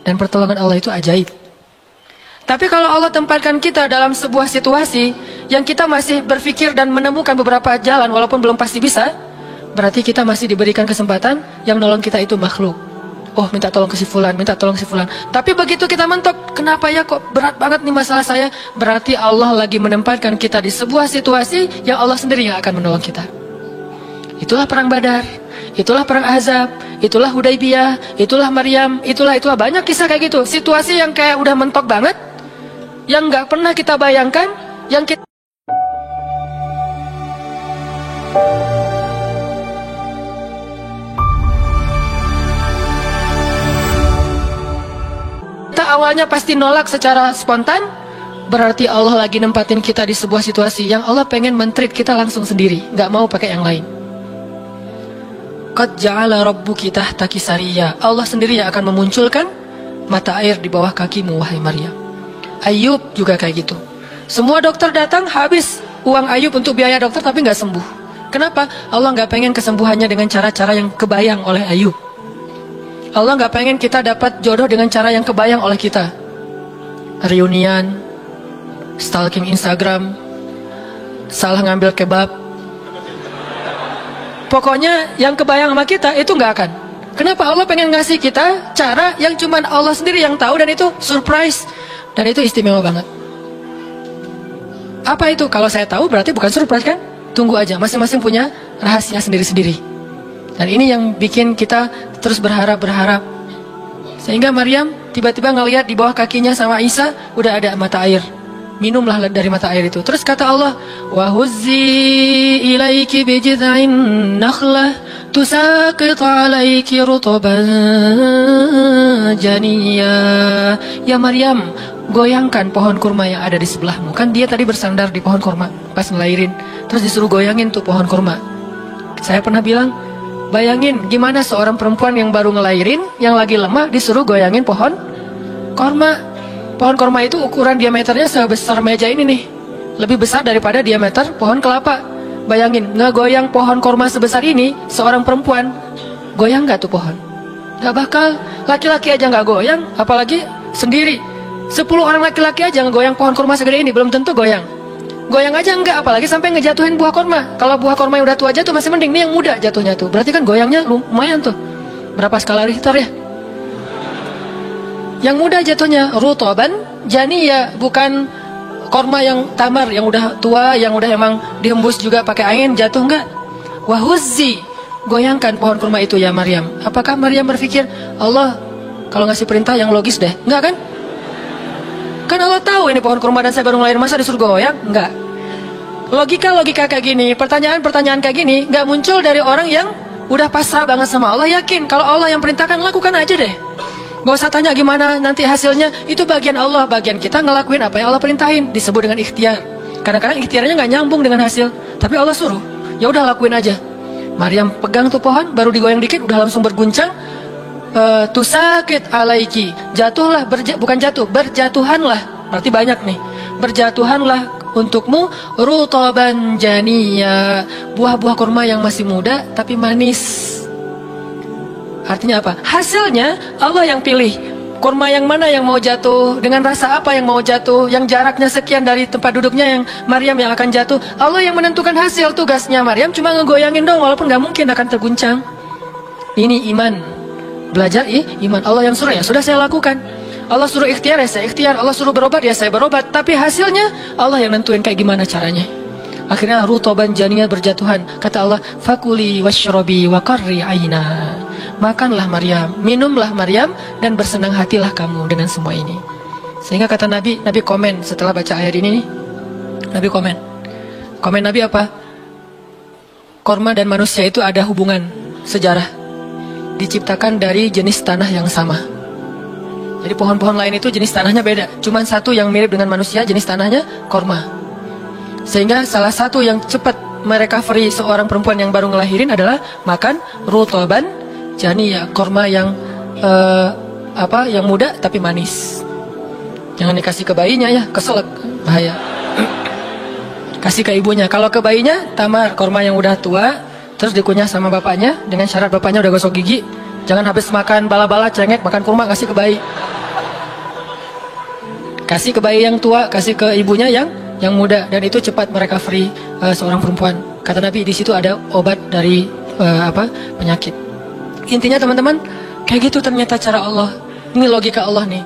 Dan pertolongan Allah itu ajaib. Tapi kalau Allah tempatkan kita dalam sebuah situasi yang kita masih berpikir dan menemukan beberapa jalan walaupun belum pasti bisa, berarti kita masih diberikan kesempatan yang nolong kita itu makhluk. Oh, minta tolong ke si fulan, minta tolong si fulan. Tapi begitu kita mentok, kenapa ya kok berat banget nih masalah saya? Berarti Allah lagi menempatkan kita di sebuah situasi yang Allah sendiri yang akan menolong kita. Itulah perang Badar, itulah perang Ahzab, itulah Hudaybiyah, itulah Maryam, itulah banyak kisah kayak gitu. Situasi yang kayak udah mentok banget, yang nggak pernah kita bayangkan, yang kita awalnya pasti nolak secara spontan, berarti Allah lagi nempatin kita di sebuah situasi yang Allah pengen men-treat kita langsung sendiri, nggak mau pakai yang lain. Qad ja'ala rabbuki tahtaki sariyya. Allah sendiri yang akan memunculkan mata air di bawah kakimu, wahai Maryam. Ayub juga kayak gitu. Semua dokter datang, habis uang Ayub untuk biaya dokter, tapi nggak sembuh. Kenapa? Allah nggak pengen kesembuhannya dengan cara-cara yang kebayang oleh Ayub. Allah nggak pengen kita dapat jodoh dengan cara yang kebayang oleh kita. Reunian, stalking Instagram, salah ngambil kebab. Pokoknya yang kebayang sama kita itu nggak akan. Kenapa? Allah pengen ngasih kita cara yang cuman Allah sendiri yang tahu, dan itu surprise, dan itu istimewa banget. Apa itu? Kalau saya tahu berarti bukan surprise kan? Tunggu aja, masing-masing punya rahasia sendiri-sendiri. Dan ini yang bikin kita terus berharap. Sehingga Maryam tiba-tiba ngelihat di bawah kakinya sama Isa udah ada mata air. Minumlah dari mata air itu. Terus kata Allah, wa huzzi ilaiki bijid'in nakhlah tusaqit alaiki rutban janiyya. Ya Maryam, goyangkan pohon kurma yang ada di sebelahmu. Kan dia tadi bersandar di pohon kurma pas ngelahirin. Terus disuruh goyangin tuh pohon kurma. Saya pernah bilang, bayangin gimana seorang perempuan yang baru ngelahirin, yang lagi lemah, disuruh goyangin pohon kurma. Pohon kurma itu ukuran diameternya sebesar meja ini nih. Lebih besar daripada diameter pohon kelapa. Bayangin, ngegoyang pohon kurma sebesar ini, seorang perempuan, goyang gak tuh pohon? Gak bakal. Laki-laki aja gak goyang, apalagi sendiri. 10 orang laki-laki aja ngegoyang pohon kurma segede ini, belum tentu goyang. Goyang aja enggak, apalagi sampai ngejatuhin buah kurma. Kalau buah kurma yang udah tua jatuh masih mending, nih yang muda jatuhnya tuh. Berarti kan goyangnya lumayan tuh. Berapa skala Richter ya? Yang muda jatuhnya rutoban janiyya, bukan korma yang tamar, yang udah tua, yang udah emang dihembus juga pakai angin jatuh, enggak. Wahuzzi, goyangkan pohon kurma itu ya Maryam. Apakah Maryam berpikir Allah kalau ngasih perintah yang logis deh? Enggak kan? Kan Allah tahu ini pohon kurma dan saya baru ngelahirin, masa disuruh goyang? Enggak. Logika kayak gini, pertanyaan kayak gini enggak muncul dari orang yang udah pasrah banget sama Allah, yakin kalau Allah yang perintahkan, lakukan aja deh. Gak usah tanya gimana nanti hasilnya, itu bagian Allah. Bagian kita ngelakuin apa yang Allah perintahin, disebut dengan ikhtiar. Kadang-kadang ikhtiarnya gak nyambung dengan hasil, tapi Allah suruh, ya udah lakuin aja. Maryam pegang tuh pohon, baru digoyang dikit udah langsung berguncang. Tusakit alaiki, jatuhlah, bukan jatuh, berjatuhanlah. Berarti banyak nih. Berjatuhanlah untukmu rutaban janiyya, buah-buah kurma yang masih muda tapi manis. Artinya apa? Hasilnya Allah yang pilih. Kurma yang mana yang mau jatuh, dengan rasa apa yang mau jatuh, yang jaraknya sekian dari tempat duduknya yang Maryam yang akan jatuh. Allah yang menentukan hasil. Tugasnya Maryam cuma ngegoyangin dong, walaupun gak mungkin akan terguncang. Ini iman. Belajar iman. Allah yang suruh, ya sudah saya lakukan. Allah suruh ikhtiar, ya saya ikhtiar. Allah suruh berobat, ya saya berobat. Tapi hasilnya Allah yang nentuin kayak gimana caranya. Akhirnya rutoban janiyya, berjatuhan. Kata Allah, fakuli washrobi wa qarri aina. Makanlah Maryam, minumlah Maryam, dan bersenang hatilah kamu dengan semua ini. Sehingga kata Nabi komen setelah baca ayat ini. Nabi komen Nabi apa? Korma dan manusia itu ada hubungan sejarah, diciptakan dari jenis tanah yang sama. Jadi pohon-pohon lain itu jenis tanahnya beda, cuman satu yang mirip dengan manusia, jenis tanahnya korma. Sehingga salah satu yang cepat merecovery seorang perempuan yang baru ngelahirin adalah makan rutoban janiyya, korma yang yang muda tapi manis. Jangan dikasih ke bayinya ya, keselak, bahaya. Kasih ke ibunya. Kalau ke bayinya, tamar, korma yang udah tua, terus dikunyah sama bapaknya dengan syarat bapaknya udah gosok gigi. Jangan habis makan bala-bala, cengek, makan kurma kasih ke bayi. Kasih ke bayi yang tua, kasih ke ibunya yang muda, dan itu cepat merecovery seorang perempuan. Kata Nabi, di situ ada obat dari penyakit. Intinya teman-teman, kayak gitu ternyata cara Allah. Ini logika Allah nih.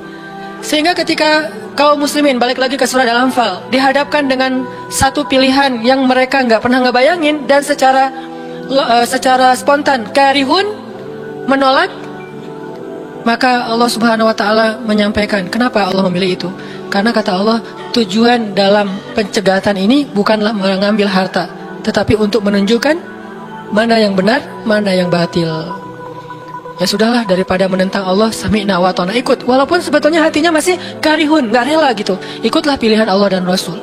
Sehingga ketika kaum muslimin, balik lagi ke surat Al-Anfal, dihadapkan dengan satu pilihan yang mereka nggak pernah ngebayangin, dan secara spontan karihun, menolak, maka Allah Subhanahu wa taala menyampaikan kenapa Allah memilih itu. Karena kata Allah, tujuan dalam pencegatan ini bukanlah mengambil harta, tetapi untuk menunjukkan mana yang benar, mana yang batil. Ya sudahlah, daripada menentang Allah, sami'na wa ta'na, ikut. Walaupun sebetulnya hatinya masih karihun, gak rela gitu. Ikutlah pilihan Allah dan Rasul.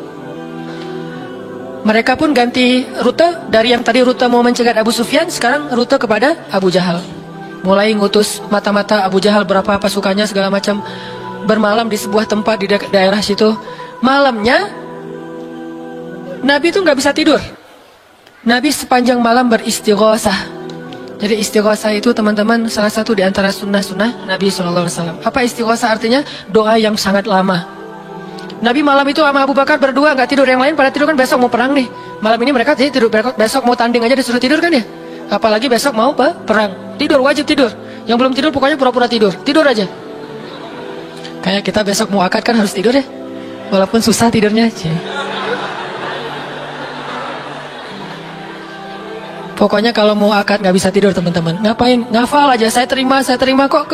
Mereka pun ganti rute, dari yang tadi rute mau mencegat Abu Sufyan, sekarang rute kepada Abu Jahal. Mulai ngutus mata-mata Abu Jahal, berapa pasukannya segala macam, bermalam di sebuah tempat di daerah situ. Malamnya Nabi itu gak bisa tidur. Nabi sepanjang malam beristighosah. Jadi istighosah itu teman-teman salah satu di antara sunnah-sunnah Nabi SAW. Apa istighosah artinya? Doa yang sangat lama. Nabi malam itu sama Abu Bakar berdua gak tidur. Yang lain pada tidur kan, besok mau perang nih. Malam ini mereka tidur, besok mau tanding aja disuruh tidur kan ya. Apalagi besok mau perang. Tidur, wajib tidur. Yang belum tidur pokoknya pura-pura tidur. Tidur aja. Kayak kita besok mau akad kan harus tidur ya. Walaupun susah tidurnya aja. Pokoknya kalau mau akad nggak bisa tidur teman-teman. Ngapain? Ngafal aja. Saya terima kok.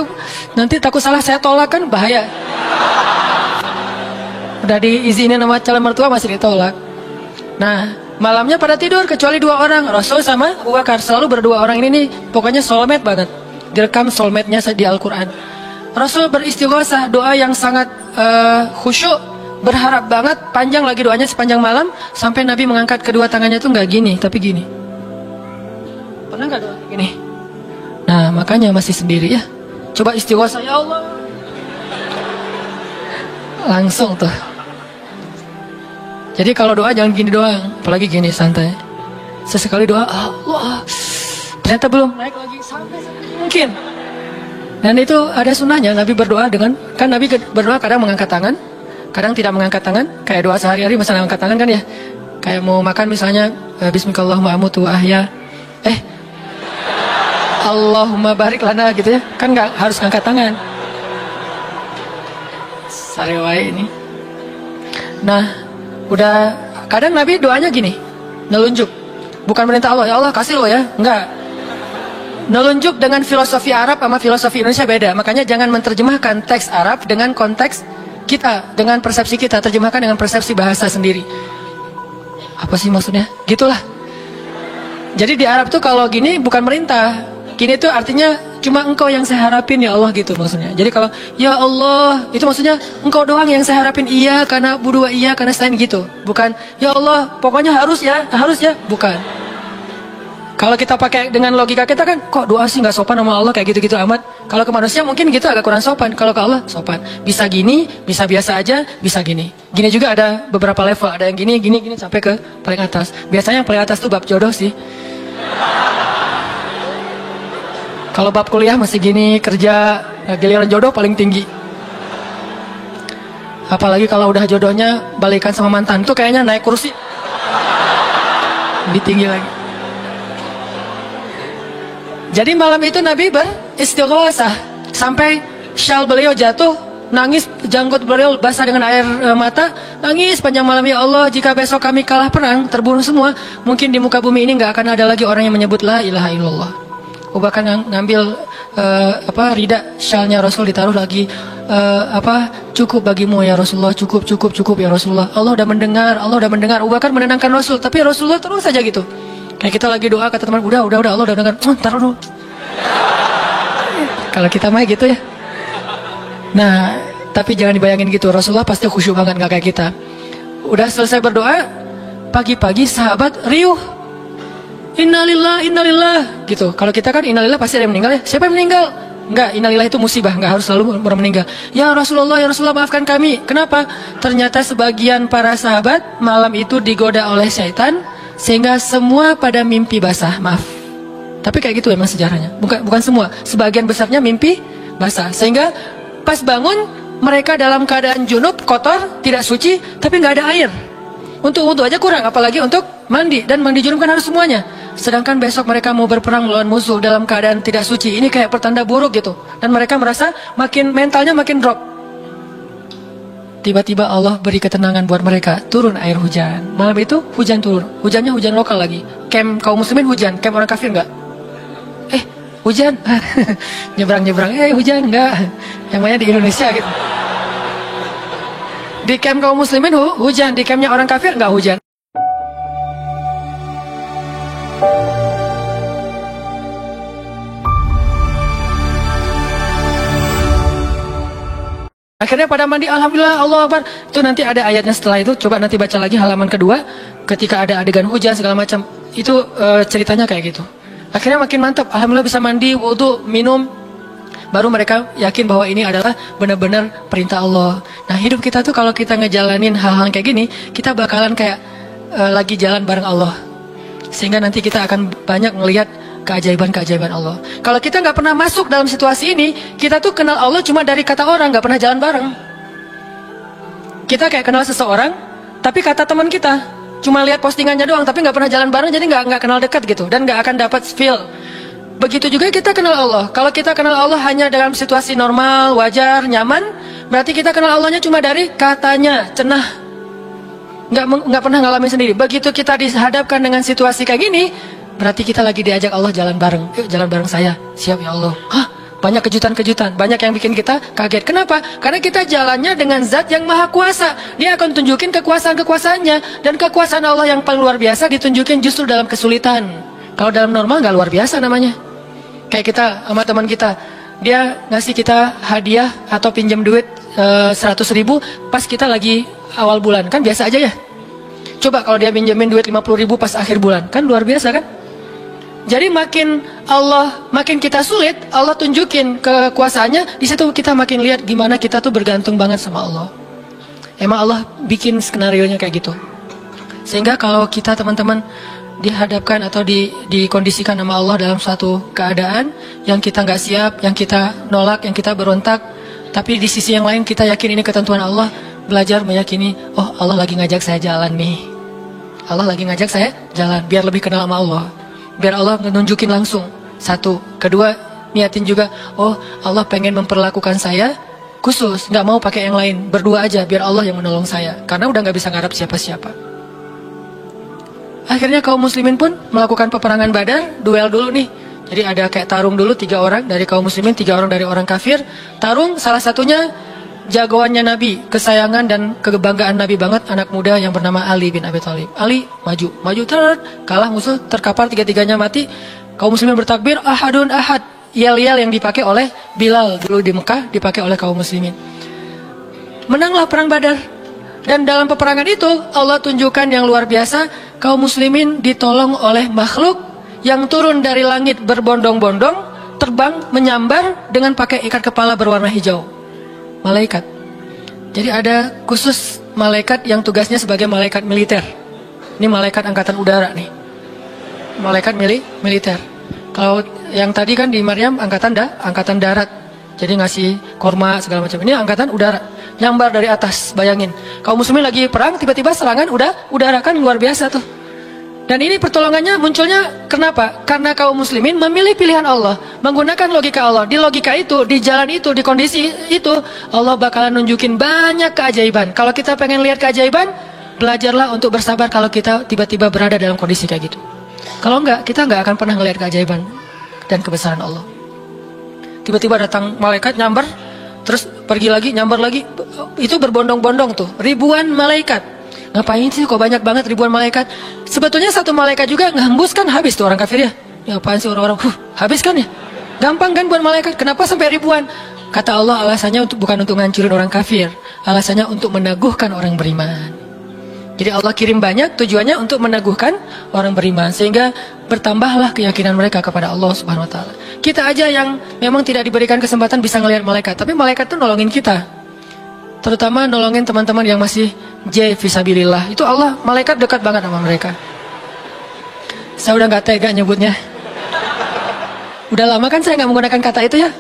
Nanti takut salah saya tolak kan bahaya. Udah diizinin sama calon mertua masih ditolak. Nah, malamnya pada tidur kecuali dua orang, Rasul sama Abu Bakar. Selalu berdua orang ini nih, pokoknya soulmate banget. Direkam soulmate-nya di Al-Quran. Rasul beristighosah, doa yang sangat khusyuk, berharap banget, panjang lagi doanya sepanjang malam, sampai Nabi mengangkat kedua tangannya tuh nggak gini, tapi gini. Pernah nggak doa gini? Nah, makanya masih sendiri ya. Coba istighosah, ya Allah. Langsung tuh. Jadi kalau doa jangan gini doang, apalagi gini santai. Sesekali doa, Allah. Ternyata belum naik lagi sampai mungkin. Dan itu ada sunnahnya, Nabi berdoa dengan, kan Nabi berdoa kadang mengangkat tangan, kadang tidak mengangkat tangan. Kayak doa sehari-hari misalnya mengangkat tangan kan ya. Kayak mau makan misalnya, Bismillahirrahmanirrahim amutu wa ahya. Allahumma barik lana gitu ya. Kan nggak harus ngangkat tangan. Sarewai ini. Nah, udah kadang Nabi doanya gini, nelunjuk. Bukan perintah Allah, ya Allah kasih lo ya. Enggak. Nelunjuk dengan filosofi Arab sama filosofi Indonesia beda. Makanya jangan menerjemahkan teks Arab dengan konteks kita, dengan persepsi kita. Terjemahkan dengan persepsi bahasa sendiri. Apa sih maksudnya? Gitulah. Jadi di Arab tuh kalau gini bukan merintah. Gini tuh artinya cuma engkau yang saya harapin ya Allah gitu maksudnya. Jadi kalau ya Allah itu maksudnya engkau doang yang saya harapin, iya karena berdua iya karena selain gitu. Bukan ya Allah pokoknya harus ya bukan. Kalau kita pakai dengan logika kita kan kok doa sih nggak sopan sama Allah kayak gitu-gitu amat. Kalau ke manusia mungkin gitu agak kurang sopan. Kalau ke Allah sopan. Bisa gini, bisa biasa aja, bisa gini. Gini juga ada beberapa level. Ada yang gini sampai ke paling atas. Biasanya yang paling atas tuh bab jodoh sih. Kalau bab kuliah masih gini, kerja, giliran jodoh paling tinggi. Apalagi kalau udah jodohnya balikan sama mantan, tuh kayaknya naik kursi. Lebih tinggi lagi. Jadi malam itu Nabi beristighosah. Sampai syal beliau jatuh, nangis, janggut beliau basah dengan air mata. Nangis panjang malam, ya Allah jika besok kami kalah perang, terbunuh semua, mungkin di muka bumi ini gak akan ada lagi orang yang menyebut la ilaha illallah. Bahkan ngambil rida syalnya Rasul ditaruh lagi, cukup bagimu ya Rasulullah, cukup ya Rasulullah. Allah udah mendengar. Bahkan menenangkan Rasul, tapi Rasulullah terus saja gitu. Kayak kita lagi doa kata teman, udah Allah udah dengar, taruh dulu. Kalau kita mah gitu ya. Nah, tapi jangan dibayangin gitu. Rasulullah pasti khusyuk banget, gak kayak kita. Udah selesai berdoa, pagi-pagi sahabat riuh. Innalillah gitu. Kalau kita kan innalillah pasti ada yang meninggal ya. Siapa yang meninggal? Enggak, innalillah itu musibah, enggak harus selalu orang meninggal. Ya Rasulullah maafkan kami. Kenapa? Ternyata sebagian para sahabat malam itu digoda oleh syaitan sehingga semua pada mimpi basah. Maaf. Tapi kayak gitu emang sejarahnya. Bukan semua. Sebagian besarnya mimpi basah. Sehingga pas bangun mereka dalam keadaan junub, kotor, tidak suci, tapi enggak ada air. Untuk wudu aja kurang, apalagi untuk mandi. Dan mandi junub kan harus semuanya. Sedangkan besok mereka mau berperang melawan musuh dalam keadaan tidak suci. Ini kayak pertanda buruk gitu. Dan mereka merasa mentalnya makin drop. Tiba-tiba Allah beri ketenangan buat mereka. Turun air hujan. Malam itu hujan turun. Hujannya hujan lokal lagi. Camp kaum muslimin hujan. Camp orang kafir enggak? Hujan. Nyebrang-nyebrang. Hujan enggak. Yang banyak di Indonesia gitu. Di camp kaum muslimin hujan, di campnya orang kafir nggak hujan. Akhirnya pada mandi, alhamdulillah, Allah Akbar. Itu nanti ada ayatnya setelah itu. Coba nanti baca lagi halaman kedua. Ketika ada adegan hujan segala macam, itu ceritanya kayak gitu. Akhirnya makin mantap. Alhamdulillah bisa mandi, wudu, minum. Baru mereka yakin bahwa ini adalah benar-benar perintah Allah. Nah, hidup kita tuh kalau kita ngejalanin hal-hal kayak gini, kita bakalan kayak lagi jalan bareng Allah. Sehingga nanti kita akan banyak ngelihat keajaiban-keajaiban Allah. Kalau kita nggak pernah masuk dalam situasi ini, kita tuh kenal Allah cuma dari kata orang, nggak pernah jalan bareng. Kita kayak kenal seseorang, tapi kata teman kita, cuma lihat postingannya doang, tapi nggak pernah jalan bareng, jadi nggak kenal dekat gitu, dan nggak akan dapat feel. Begitu juga kita kenal Allah. Kalau kita kenal Allah hanya dalam situasi normal, wajar, nyaman, berarti kita kenal Allahnya cuma dari katanya, cenah. Nggak pernah ngalamin sendiri. Begitu kita dihadapkan dengan situasi kayak gini, berarti kita lagi diajak Allah jalan bareng. Yuk jalan bareng saya. Siap ya Allah. Hah, banyak kejutan-kejutan. Banyak yang bikin kita kaget. Kenapa? Karena kita jalannya dengan zat yang maha kuasa. Dia akan tunjukin kekuasaan-kekuasaannya. Dan kekuasaan Allah yang paling luar biasa ditunjukin justru dalam kesulitan. Kalau dalam normal gak luar biasa namanya. Kayak kita sama teman kita. Dia ngasih kita hadiah atau pinjam duit 100.000 pas kita lagi awal bulan. Kan biasa aja ya. Coba kalau dia pinjamin duit 50.000 pas akhir bulan. Kan luar biasa kan? Jadi makin kita sulit, Allah tunjukin kekuasaannya, di situ kita makin lihat gimana kita tuh bergantung banget sama Allah. Emang Allah bikin skenarionya kayak gitu. Sehingga kalau kita teman-teman dihadapkan atau dikondisikan sama Allah dalam suatu keadaan yang kita nggak siap, yang kita nolak, yang kita berontak, tapi di sisi yang lain kita yakin ini ketentuan Allah, belajar meyakini, oh Allah lagi ngajak saya jalan nih. Allah lagi ngajak saya jalan, biar lebih kenal sama Allah. Biar Allah menunjukin langsung. Satu. Kedua, niatin juga, oh Allah pengen memperlakukan saya khusus, nggak mau pakai yang lain. Berdua aja, biar Allah yang menolong saya. Karena udah nggak bisa ngarap siapa-siapa. Akhirnya kaum muslimin pun melakukan peperangan Badar, duel dulu nih. Jadi ada kayak tarung dulu, 3 orang dari kaum muslimin, 3 orang dari orang kafir. Tarung, salah satunya jagoannya Nabi, kesayangan dan kebanggaan Nabi banget, anak muda yang bernama Ali bin Abi Thalib. Ali maju kalah musuh, terkapar, 3-tiganya mati. Kaum muslimin bertakbir, ahadun ahad, yel-yel yang dipakai oleh Bilal dulu di Mekah, dipakai oleh kaum muslimin. Menanglah perang Badar. Dan dalam peperangan itu Allah tunjukkan yang luar biasa, kaum muslimin ditolong oleh makhluk yang turun dari langit berbondong-bondong, terbang menyambar dengan pakai ikat kepala berwarna hijau. Malaikat. Jadi ada khusus malaikat yang tugasnya sebagai malaikat militer. Ini malaikat angkatan udara nih. Malaikat militer. Kalau yang tadi kan di Maryam angkatan darat. Jadi ngasih korma segala macam. Ini angkatan udara. Nyambar dari atas, bayangin. Kaum muslimin lagi perang, tiba-tiba serangan udara kan luar biasa tuh. Dan ini pertolongannya munculnya kenapa? Karena kaum muslimin memilih pilihan Allah, menggunakan logika Allah. Di logika itu, di jalan itu, di kondisi itu, Allah bakalan nunjukin banyak keajaiban. Kalau kita pengen lihat keajaiban, belajarlah untuk bersabar kalau kita tiba-tiba berada dalam kondisi kayak gitu. Kalau enggak, kita enggak akan pernah ngelihat keajaiban dan kebesaran Allah. Tiba-tiba datang malaikat nyambar, terus pergi lagi, nyambar lagi. Itu berbondong-bondong tuh, ribuan malaikat. Ngapain sih kok banyak banget ribuan malaikat? Sebetulnya satu malaikat juga ngehembus kan habis tuh orang kafir ya. Ya apaan sih orang-orang? Habis kan ya? Gampang kan buat malaikat? Kenapa sampai ribuan? Kata Allah alasannya bukan untuk ngancurin orang kafir. Alasannya untuk meneguhkan orang beriman. Jadi Allah kirim banyak tujuannya untuk meneguhkan orang beriman. Sehingga bertambahlah keyakinan mereka kepada Allah Subhanahu Wa Taala. Kita aja yang memang tidak diberikan kesempatan bisa ngelihat malaikat. Tapi malaikat tuh nolongin kita. Terutama nolongin teman-teman yang masih fisabilillah. Itu Allah, malaikat dekat banget sama mereka. Saya udah gak tega nyebutnya. Udah lama kan saya gak menggunakan kata itu ya.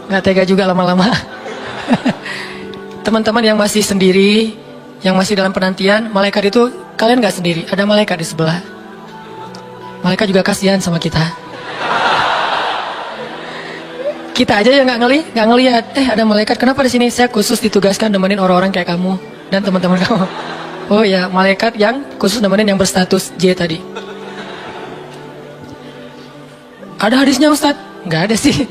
Gak tega juga lama-lama. Teman-teman yang masih sendiri, yang masih dalam penantian, malaikat itu kalian gak sendiri. Ada malaikat di sebelah. Malaikat juga kasihan sama kita. Kita aja yang nggak ngelihat. Ada malaikat. Kenapa di sini? Saya khusus ditugaskan nemenin orang-orang kayak kamu dan teman-teman kamu. Oh ya, malaikat yang khusus nemenin yang berstatus J tadi. Ada hadisnya Ustadz? Nggak ada sih.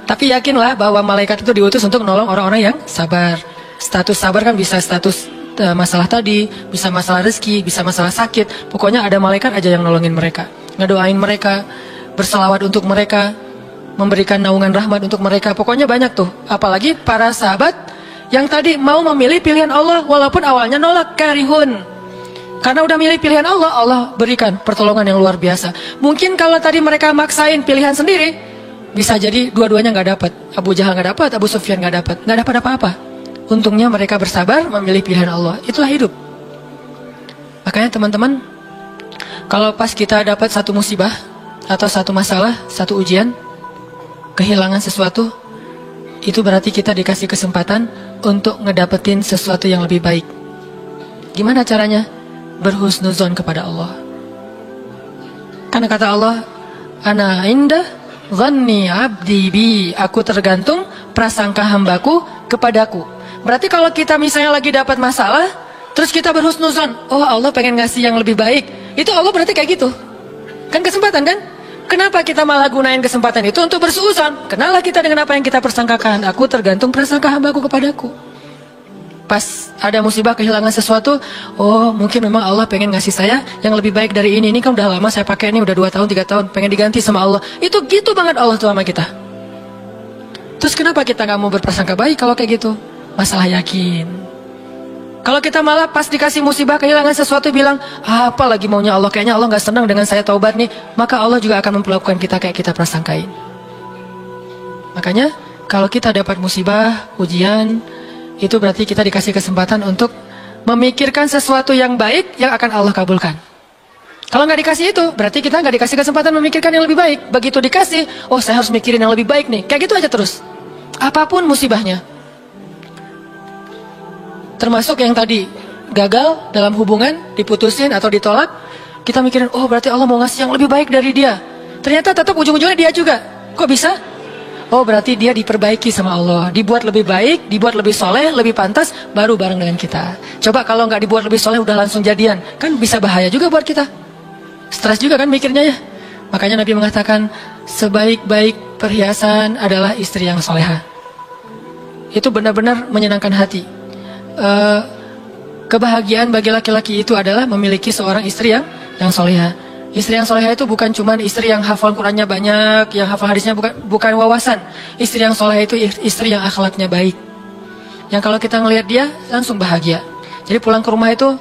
Tapi yakinlah bahwa malaikat itu diutus untuk menolong orang-orang yang sabar. Status sabar kan bisa status masalah tadi, bisa masalah rezeki, bisa masalah sakit. Pokoknya ada malaikat aja yang nolongin mereka, ngedoain mereka, berselawat untuk mereka, memberikan naungan rahmat untuk mereka. Pokoknya banyak tuh. Apalagi para sahabat yang tadi mau memilih pilihan Allah walaupun awalnya nolak, karihun. Karena udah milih pilihan Allah, Allah berikan pertolongan yang luar biasa. Mungkin kalau tadi mereka maksain pilihan sendiri, bisa jadi dua-duanya nggak dapat. Abu Jahal nggak dapat, Abu Sufyan nggak dapat apa-apa. Untungnya mereka bersabar memilih pilihan Allah. Itulah hidup. Makanya teman-teman, kalau pas kita dapat satu musibah atau satu masalah, satu ujian, kehilangan sesuatu, itu berarti kita dikasih kesempatan untuk ngedapetin sesuatu yang lebih baik. Gimana caranya? Berhusnuzon kepada Allah. Karena kata Allah, ana inda dhanni abdi bi, aku tergantung prasangka hambaku kepadaku. Berarti kalau kita misalnya lagi dapat masalah, terus kita berhusnuzon, oh Allah pengen ngasih yang lebih baik, itu Allah berarti kayak gitu. Kan kesempatan kan? Kenapa kita malah gunain kesempatan itu untuk bersuuzon? Kenalah kita dengan apa yang kita persangkakan. Aku tergantung prasangka hambaku kepadaku. Pas ada musibah, kehilangan sesuatu, oh mungkin memang Allah pengen ngasih saya yang lebih baik dari ini. Ini kan udah lama saya pakai, ini udah 2 tahun, 3 tahun, pengen diganti sama Allah. Itu gitu banget Allah tuh sama kita. Terus kenapa kita gak mau berprasangka baik kalau kayak gitu? Masalah yakin. Kalau kita malah pas dikasih musibah, kehilangan sesuatu, bilang, apa lagi maunya Allah, kayaknya Allah gak senang dengan saya taubat nih, maka Allah juga akan memperlakukan kita kayak kita prasangkain. Makanya kalau kita dapat musibah, ujian, itu berarti kita dikasih kesempatan untuk memikirkan sesuatu yang baik yang akan Allah kabulkan. Kalau nggak dikasih itu, berarti kita nggak dikasih kesempatan memikirkan yang lebih baik. Begitu dikasih, oh saya harus mikirin yang lebih baik nih. Kayak gitu aja terus. Apapun musibahnya. Termasuk yang tadi, gagal dalam hubungan, diputusin atau ditolak, kita mikirin, oh berarti Allah mau ngasih yang lebih baik dari dia. Ternyata tetap ujung-ujungnya dia juga. Kok bisa? Oh berarti dia diperbaiki sama Allah, dibuat lebih baik, dibuat lebih soleh, lebih pantas, baru bareng dengan kita. Coba kalau nggak dibuat lebih soleh, udah langsung jadian, kan bisa bahaya juga buat kita. Stres juga kan mikirnya ya. Makanya Nabi mengatakan, sebaik-baik perhiasan adalah istri yang soleha. Itu benar-benar menyenangkan hati. Kebahagiaan bagi laki-laki itu adalah memiliki seorang istri yang soleha. Istri yang soleha itu bukan cuma istri yang hafal Qurannya banyak, yang hafal hadisnya, bukan wawasan. Istri yang soleha itu istri yang akhlaknya baik, yang kalau kita ngelihat dia langsung bahagia. Jadi pulang ke rumah itu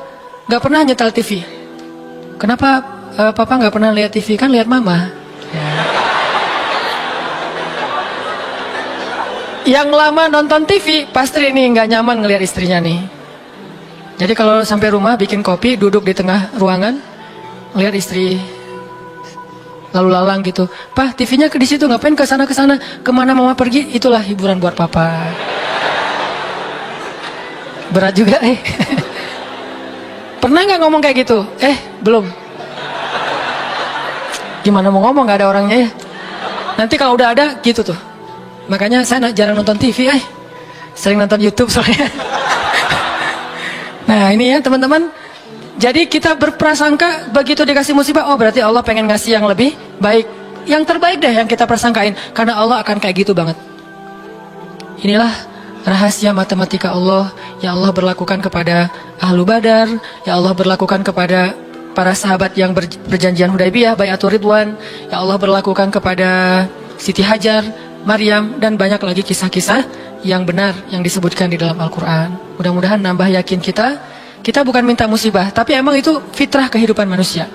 gak pernah nyetel TV. Kenapa papa gak pernah lihat TV? Kan lihat mama ya. Yang lama nonton TV pasti ini gak nyaman ngelihat istrinya nih. Jadi kalau sampai rumah bikin kopi, duduk di tengah ruangan, lihat istri lalu lalang gitu. Pak, TV-nya di situ, ngapain ke sana kemana mama pergi? Itulah hiburan buat papa. Berat juga Pernah nggak ngomong kayak gitu? Belum. Gimana mau ngomong, nggak ada orangnya ya. Nanti kalau udah ada gitu tuh. Makanya saya jarang nonton TV, sering nonton YouTube soalnya. Nah ini ya teman-teman. Jadi kita berprasangka begitu dikasih musibah, oh berarti Allah pengen ngasih yang lebih baik. Yang terbaik deh yang kita prasangkain. Karena Allah akan kayak gitu banget. Inilah rahasia matematika Allah yang Allah berlakukan kepada Ahlu Badar, yang Allah berlakukan kepada para sahabat yang berjanjian Hudaybiyah, Bai'atul Ridwan, yang Allah berlakukan kepada Siti Hajar, Maryam, dan banyak lagi kisah-kisah yang benar yang disebutkan di dalam Al-Quran. Mudah-mudahan nambah yakin kita. Kita bukan minta musibah, tapi emang itu fitrah kehidupan manusia.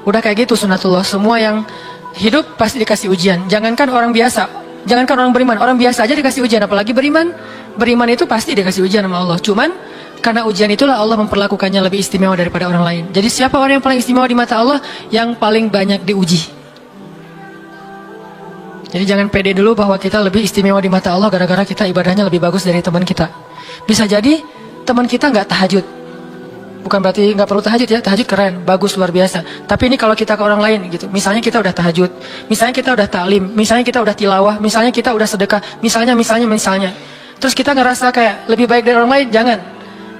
Udah kayak gitu sunatullah. Semua yang hidup pasti dikasih ujian. Jangankan orang biasa, jangankan orang beriman, orang biasa aja dikasih ujian, apalagi beriman. Beriman itu pasti dikasih ujian sama Allah. Cuman karena ujian itulah Allah memperlakukannya lebih istimewa daripada orang lain. Jadi siapa orang yang paling istimewa di mata Allah? Yang paling banyak diuji. Jadi jangan pede dulu bahwa kita lebih istimewa di mata Allah gara-gara kita ibadahnya lebih bagus dari teman kita. Bisa jadi teman kita nggak tahajud. Bukan berarti nggak perlu tahajud ya, tahajud keren, bagus, luar biasa. Tapi ini kalau kita ke orang lain gitu, misalnya kita udah tahajud, misalnya kita udah taklim, misalnya kita udah tilawah, misalnya kita udah sedekah, misalnya. Terus kita ngerasa kayak lebih baik dari orang lain, jangan.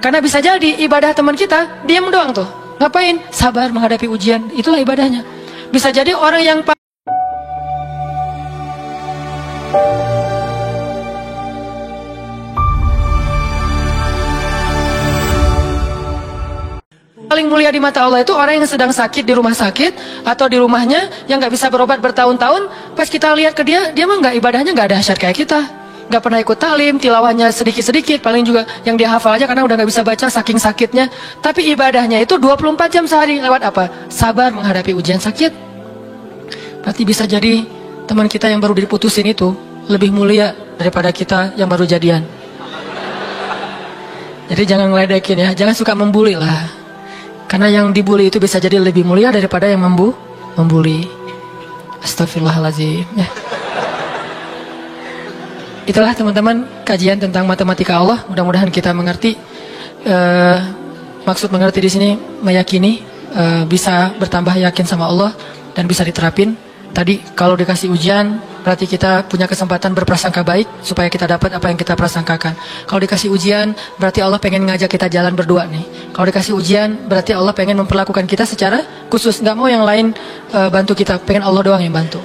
Karena bisa jadi ibadah teman kita, diam doang tuh. Ngapain? Sabar menghadapi ujian, itulah ibadahnya. Bisa jadi orang yang mulia di mata Allah itu orang yang sedang sakit di rumah sakit atau di rumahnya yang nggak bisa berobat bertahun-tahun. Pas kita lihat ke dia mah nggak, ibadahnya nggak dahsyat kayak kita, nggak pernah ikut taklim, tilawahnya sedikit-sedikit, paling juga yang dia hafal aja karena udah nggak bisa baca saking sakitnya. Tapi ibadahnya itu 24 jam sehari. Lewat apa? Sabar menghadapi ujian sakit. Berarti bisa jadi teman kita yang baru diputusin itu lebih mulia daripada kita yang baru jadian. Jadi jangan ngeledekin ya, jangan suka membuli lah. Karena yang dibully itu bisa jadi lebih mulia daripada yang membuli. Astagfirullahaladzim ya. Itulah teman-teman kajian tentang matematika Allah. Mudah-mudahan kita mengerti. Maksud mengerti di sini meyakini, bisa bertambah yakin sama Allah dan bisa diterapin. Tadi kalau dikasih ujian berarti kita punya kesempatan berprasangka baik supaya kita dapat apa yang kita prasangkakan. Kalau dikasih ujian berarti Allah pengen ngajak kita jalan berdua nih. Kalau dikasih ujian berarti Allah pengen memperlakukan kita secara khusus, nggak mau yang lain bantu kita, pengen Allah doang yang bantu.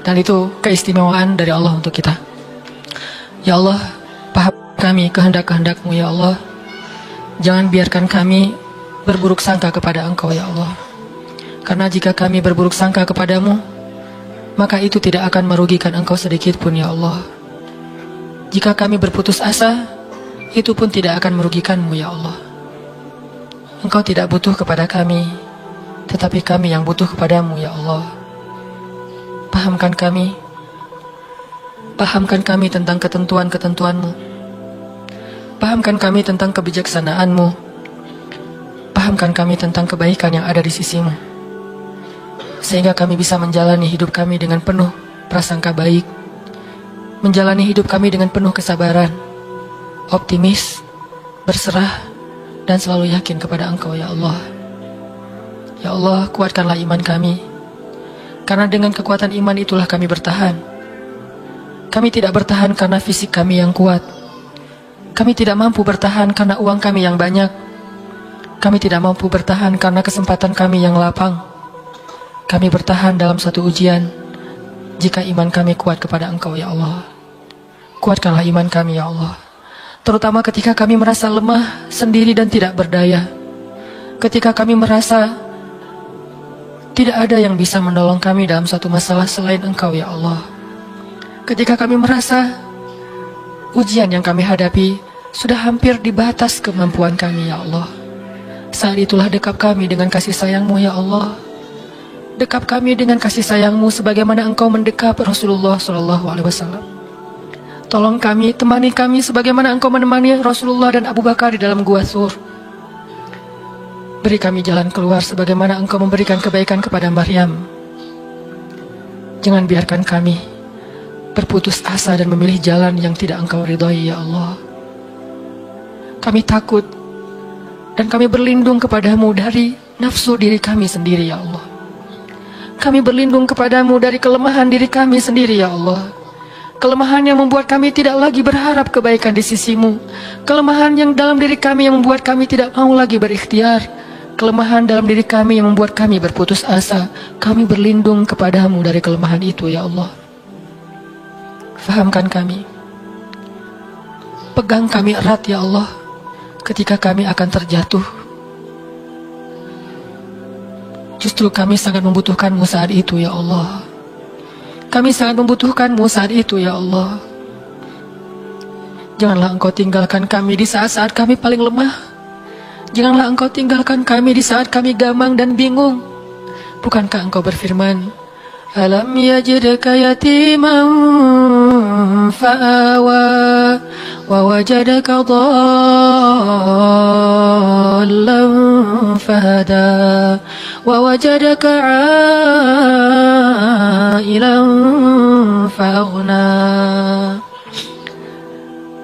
Dan itu keistimewaan dari Allah untuk kita. Ya Allah, paham kami kehendak-kehendak-Mu ya Allah. Jangan biarkan kami berburuk sangka kepada Engkau ya Allah. Karena jika kami berburuk sangka kepadamu, maka itu tidak akan merugikan Engkau sedikit pun ya Allah. Jika kami berputus asa, itu pun tidak akan merugikan-Mu ya Allah. Engkau tidak butuh kepada kami, tetapi kami yang butuh kepadamu ya Allah. Pahamkan kami tentang ketentuan-ketentuan-Mu. Pahamkan kami tentang kebijaksanaan-Mu. Pahamkan kami tentang kebaikan yang ada di sisi-Mu, sehingga kami bisa menjalani hidup kami dengan penuh prasangka baik, menjalani hidup kami dengan penuh kesabaran, optimis, berserah, dan selalu yakin kepada Engkau ya Allah. Ya Allah, kuatkanlah iman kami, karena dengan kekuatan iman itulah kami bertahan. Kami tidak bertahan karena fisik kami yang kuat. Kami tidak mampu bertahan karena uang kami yang banyak. Kami tidak mampu bertahan karena kesempatan kami yang lapang. Kami bertahan dalam satu ujian jika iman kami kuat kepada Engkau ya Allah. Kuatkanlah iman kami ya Allah, terutama ketika kami merasa lemah, sendiri dan tidak berdaya. Ketika kami merasa tidak ada yang bisa menolong kami dalam satu masalah selain Engkau ya Allah. Ketika kami merasa ujian yang kami hadapi sudah hampir di batas kemampuan kami ya Allah, saat itulah dekap kami dengan kasih sayang-Mu ya Allah. Dekap kami dengan kasih sayang-Mu sebagaimana Engkau mendekap Rasulullah SAW. Tolong kami, temani kami sebagaimana Engkau menemani Rasulullah dan Abu Bakar di dalam Gua Sur. Beri kami jalan keluar sebagaimana Engkau memberikan kebaikan kepada Maryam. Jangan biarkan kami berputus asa dan memilih jalan yang tidak Engkau ridhai ya Allah. Kami takut dan kami berlindung kepadamu dari nafsu diri kami sendiri ya Allah. Kami berlindung kepadamu dari kelemahan diri kami sendiri ya Allah. Kelemahan yang membuat kami tidak lagi berharap kebaikan di sisi-Mu. Kelemahan yang dalam diri kami yang membuat kami tidak mau lagi berikhtiar. Kelemahan dalam diri kami yang membuat kami berputus asa. Kami berlindung kepadamu dari kelemahan itu ya Allah. Fahamkan kami. Pegang kami erat ya Allah ketika kami akan terjatuh. Justru kami sangat membutuhkan-Mu saat itu ya Allah. Kami sangat membutuhkan-Mu saat itu ya Allah. Janganlah Engkau tinggalkan kami di saat-saat kami paling lemah. Janganlah Engkau tinggalkan kami di saat kami gamang dan bingung. Bukankah Engkau berfirman, Alam yajidka yatiman fa'awa wa wajadaka dhallan fahada wa wajadaka ailan fa'aghna.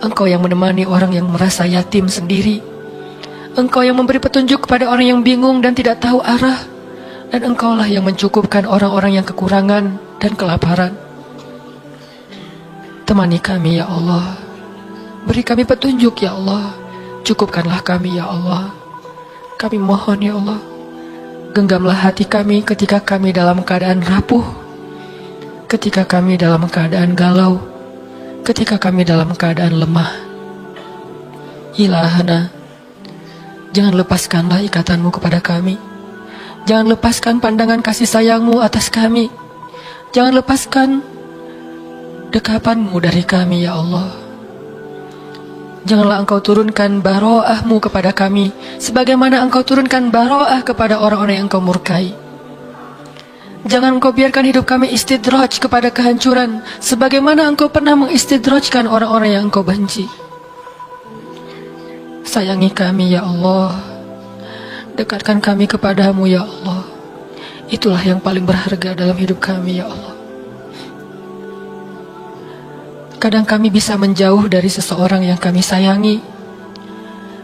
Engkau yang menemani orang yang merasa yatim sendiri. Engkau yang memberi petunjuk kepada orang yang bingung dan tidak tahu arah. Dan Engkaulah yang mencukupkan orang-orang yang kekurangan dan kelaparan. Temani kami ya Allah. Beri kami petunjuk ya Allah. Cukupkanlah kami ya Allah. Kami mohon ya Allah. Genggamlah hati kami ketika kami dalam keadaan rapuh. Ketika kami dalam keadaan galau. Ketika kami dalam keadaan lemah. Ilahana, Jangan lepaskanlah ikatanmu kepada kami. Jangan lepaskan pandangan kasih sayangmu atas kami. Jangan lepaskan dekapanmu dari kami, ya Allah. Janganlah engkau turunkan baro'ahmu kepada kami, sebagaimana engkau turunkan baro'ah kepada orang-orang yang engkau murkai. Jangan engkau biarkan hidup kami istidraj kepada kehancuran, sebagaimana engkau pernah mengistidrajkan orang-orang yang engkau benci. Sayangi kami, ya Allah. Dekatkan kami kepadamu, ya Allah. Itulah yang paling berharga dalam hidup kami, ya Allah. Kadang kami bisa menjauh dari seseorang yang kami sayangi.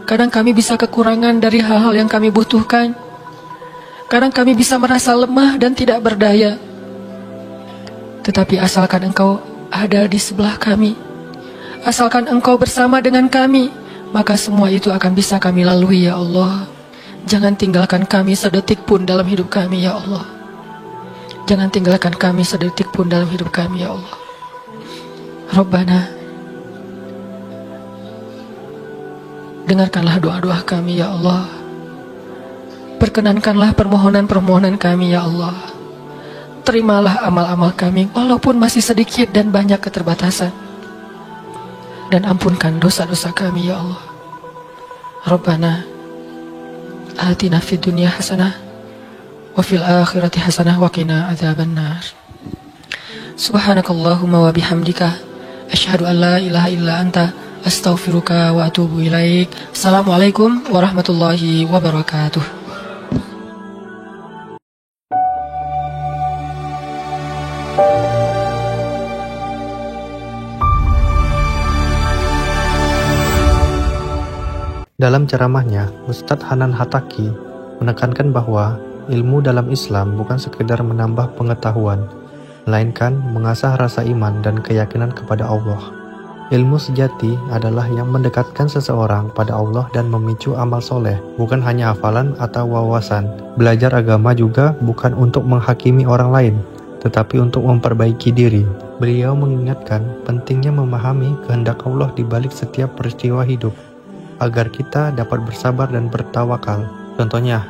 Kadang kami bisa kekurangan dari hal-hal yang kami butuhkan. Kadang kami bisa merasa lemah dan tidak berdaya. Tetapi asalkan engkau ada di sebelah kami, asalkan engkau bersama dengan kami, maka semua itu akan bisa kami lalui, ya Allah. Jangan tinggalkan kami sedetik pun dalam hidup kami, ya Allah. Jangan tinggalkan kami sedetik pun dalam hidup kami, ya Allah. Rabbana, dengarkanlah doa-doa kami, ya Allah. Perkenankanlah permohonan-permohonan kami, ya Allah. Terimalah amal-amal kami, walaupun masih sedikit dan banyak keterbatasan. Dan ampunkan dosa-dosa kami, ya Allah. Rabbana, atina fid dunya hasanah, wa fil akhirati hasanah, wa qina adzabannar. Subhanakallahumma wa bihamdika, asyhadu an la ilaha illa anta, astaghfiruka wa atubu ilaik. Assalamualaikum warahmatullahi wabarakatuh. Dalam ceramahnya, Ustadz Hanan Hattaqi menekankan bahwa ilmu dalam Islam bukan sekedar menambah pengetahuan, melainkan mengasah rasa iman dan keyakinan kepada Allah. Ilmu sejati adalah yang mendekatkan seseorang pada Allah dan memicu amal soleh, bukan hanya hafalan atau wawasan. Belajar agama juga bukan untuk menghakimi orang lain, tetapi untuk memperbaiki diri. Beliau mengingatkan pentingnya memahami kehendak Allah di balik setiap peristiwa hidup, agar kita dapat bersabar dan bertawakal. Contohnya,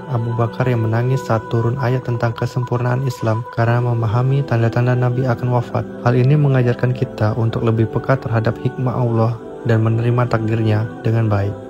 Abu Bakar yang menangis saat turun ayat tentang kesempurnaan Islam karena memahami tanda-tanda Nabi akan wafat. Hal ini mengajarkan kita untuk lebih peka terhadap hikmah Allah dan menerima takdirnya dengan baik.